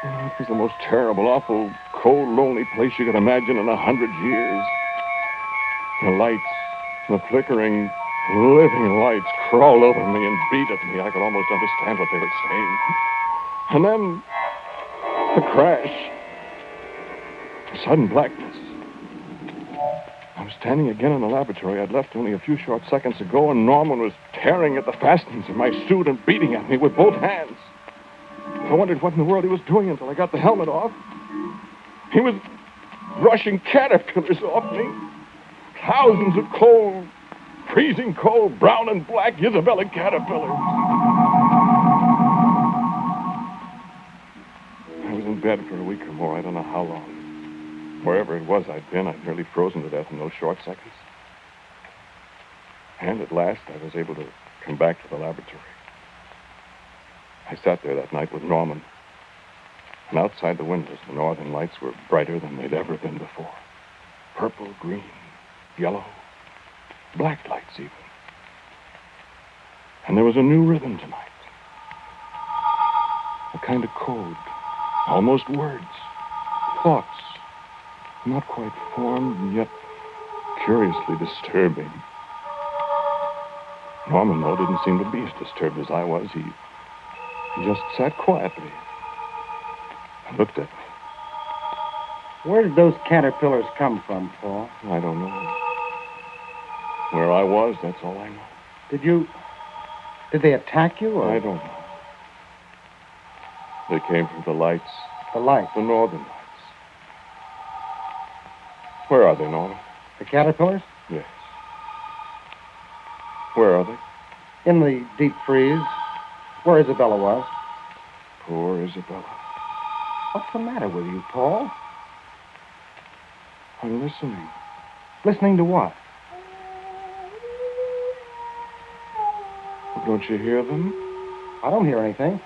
it was the most terrible, awful, cold, lonely place you could imagine in 100 years. The lights, the flickering, living lights crawled over me and beat at me. I could almost understand what they were saying. And then the crash. The sudden blackness. I was standing again in the laboratory I'd left only a few short seconds ago, and Norman was tearing at the fastenings of my suit and beating at me with both hands. I wondered what in the world he was doing until I got the helmet off. He was brushing caterpillars off me. Thousands of cold, freezing cold, brown and black Isabella caterpillars. I was in bed for a week or more, I don't know how long. Wherever it was I'd been, I'd nearly frozen to death in those short seconds. And at last, I was able to come back to the laboratory. I sat there that night with Norman. And outside the windows, the northern lights were brighter than they'd ever been before. Purple, green, yellow, black lights even. And there was a new rhythm tonight. A kind of code, almost words, thoughts. Not quite formed, and yet curiously disturbing. Norman, though, didn't seem to be as disturbed as I was. He just sat quietly and looked at me. Where did those caterpillars come from, Paul? I don't know. Where I was, that's all I know. Did they attack you, or? I don't know. They came from the lights. The lights? The northern lights. Where are they, Norman? The caterpillars? Yes. Where are they? In the deep freeze, where Isabella was. Poor Isabella. What's the matter with you, Paul? I'm listening. Listening to what? Don't you hear them? I don't hear anything.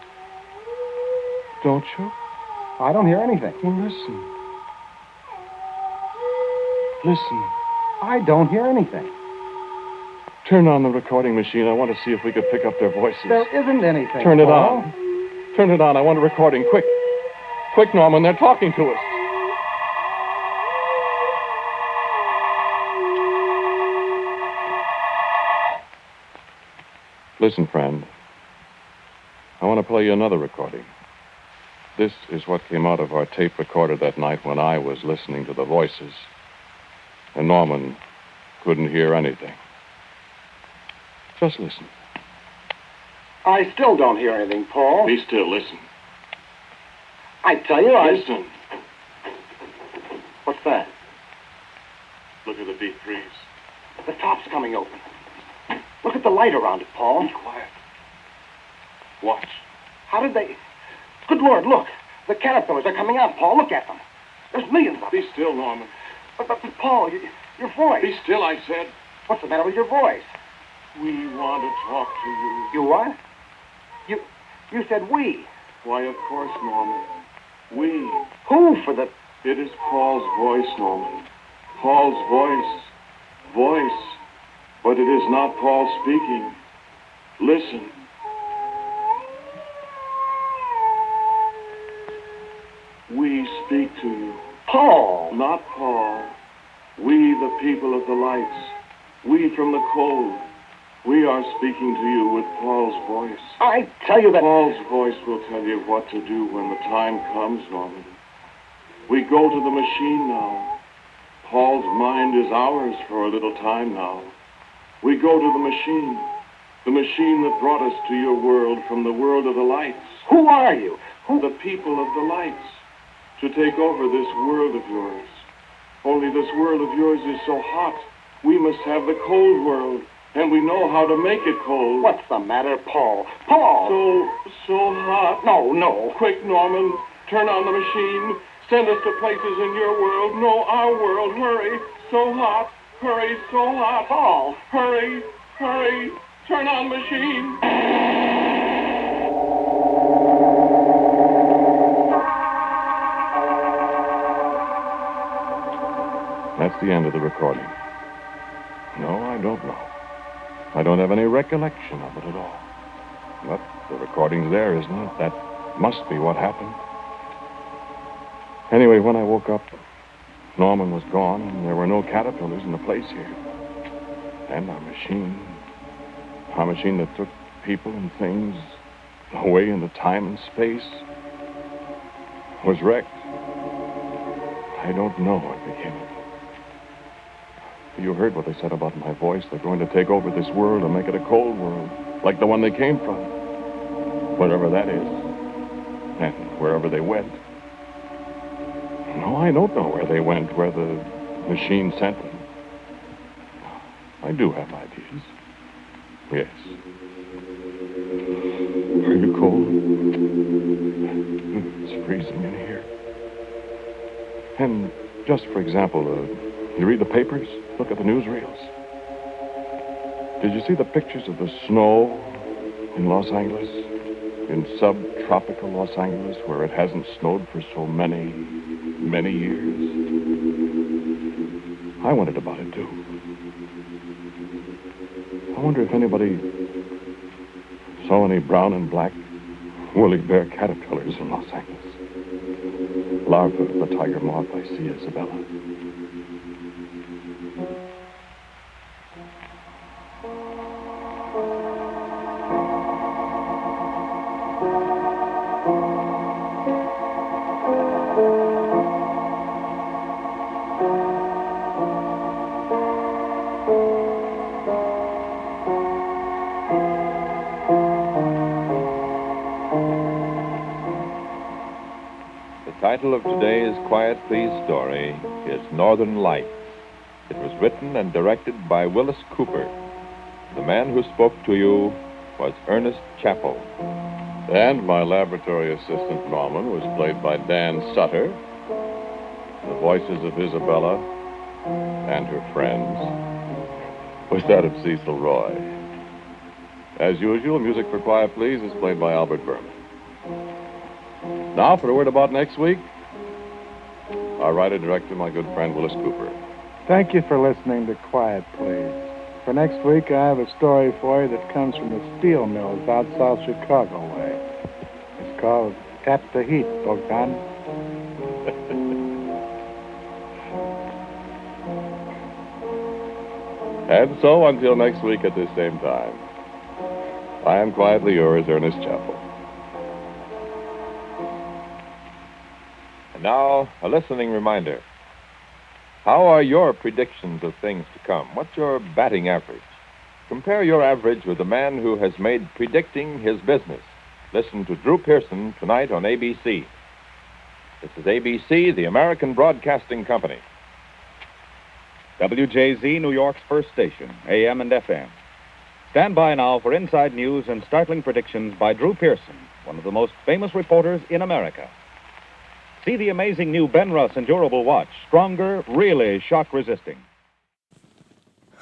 Don't you? I don't hear anything. Well, listen. Listen. I don't hear anything. Turn on the recording machine. I want to see if we could pick up their voices. There isn't anything. Turn it Paul. on. Turn it on. I want a recording. Quick. Quick, Norman. They're talking to us. Listen, friend. I want to play you another recording. This is what came out of our tape recorder that night when I was listening to the voices. And Norman couldn't hear anything. Just listen. I still don't hear anything, Paul. Be still. Listen. I tell you, Listen. What's that? Look at the deep freeze. The top's coming open. Look at the light around it, Paul. Be quiet. Watch. How did they... Good Lord, look. The caterpillars are coming out, Paul. Look at them. There's millions of them. Be still, Norman. But Paul, your voice. Be still, I said. What's the matter with your voice? We want to talk to you. You what? You said we. Why, of course, Norman. We. Who for the... It is Paul's voice, Norman. Paul's voice. Voice. But it is not Paul speaking. Listen. We speak to you. Paul! Not Paul. We, the people of the lights. We from the cold. We are speaking to you with Paul's voice. I tell you that... Paul's voice will tell you what to do when the time comes, Norman. We go to the machine now. Paul's mind is ours for a little time now. We go to the machine that brought us to your world from the world of the lights. Who are you? The people of the lights. To take over this world of yours. Only this world of yours is so hot. We must have the cold world, and we know how to make it cold. What's the matter, Paul? Paul! So hot. No. Quick, Norman. Turn on the machine. Send us to places in your world. No, our world. Hurry. So hot. Hurry, so hot. Paul! Hurry. Turn on the machine. That's the end of the recording. No, I don't know. I don't have any recollection of it at all. But the recording's there, isn't it? That must be what happened. Anyway, when I woke up, Norman was gone, and there were no caterpillars in the place here. And our machine that took people and things away into time and space, was wrecked. I don't know what became of it. You heard what they said about my voice. They're going to take over this world and make it a cold world, like the one they came from. Wherever that is, and wherever they went. No, I don't know where they went, where the machine sent them. I do have ideas. Yes. Are you cold? It's freezing in here. And just for example, you read the papers? Look at the newsreels. Did you see the pictures of the snow in Los Angeles? In subtropical Los Angeles, where it hasn't snowed for so many years? I wondered about it, too. I wonder if anybody saw any brown and black woolly bear caterpillars in Los Angeles. Larvae of the tiger moth I see, Isabella. The title of today's Quiet Please story is Northern Lights. It was written and directed by Willis Cooper. The man who spoke to you was Ernest Chappell. And my laboratory assistant, Norman, was played by Dan Sutter. The voices of Isabella and her friends was that of Cecil Roy. As usual, music for Quiet Please is played by Albert Berman. Now for a word about next week. Our writer-director, my good friend Willis Cooper. Thank you for listening to Quiet Please. For next week, I have a story for you that comes from the steel mills out South Chicago way. It's called Tap the Heat, Bogdan. And so, until next week at this same time, I am quietly yours, Ernest Chappell. And now, a listening reminder. How are your predictions of things to come? What's your batting average? Compare your average with the man who has made predicting his business. Listen to Drew Pearson tonight on ABC. This is ABC, the American Broadcasting Company. WJZ, New York's first station, AM and FM. Stand by now for inside news and startling predictions by Drew Pearson, one of the most famous reporters in America. See the amazing new Ben Russ Endurable Watch, stronger, really shock-resisting.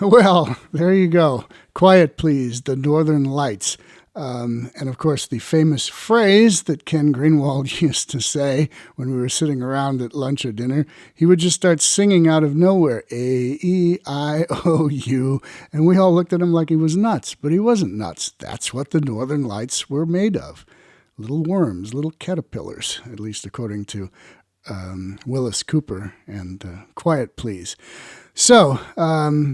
Well, there you go. Quiet Please, the Northern Lights. And of course, the famous phrase that Ken Greenwald used to say when we were sitting around at lunch or dinner, he would just start singing out of nowhere, A-E-I-O-U, and we all looked at him like he was nuts, but he wasn't nuts. That's what the Northern Lights were made of. Little worms, little caterpillars, at least according to Willis Cooper and Quiet Please. So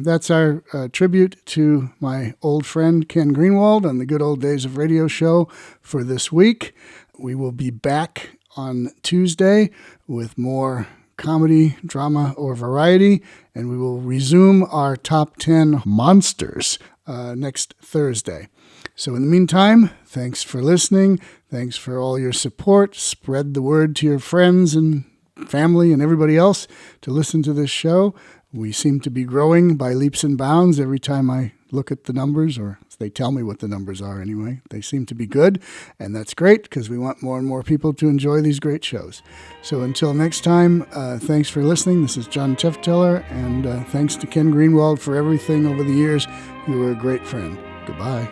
that's our tribute to my old friend Ken Greenwald on the Good Old Days of Radio show for this week. We will be back on Tuesday with more comedy, drama, or variety, and we will resume our top 10 monsters next Thursday. So in the meantime, thanks for listening. Thanks for all your support. Spread the word to your friends and family and everybody else to listen to this show. We seem to be growing by leaps and bounds every time I look at the numbers, or they tell me what the numbers are anyway. They seem to be good, and that's great because we want more and more people to enjoy these great shows. So until next time, thanks for listening. This is John Tefteller, and thanks to Ken Greenwald for everything over the years. You were a great friend. Goodbye.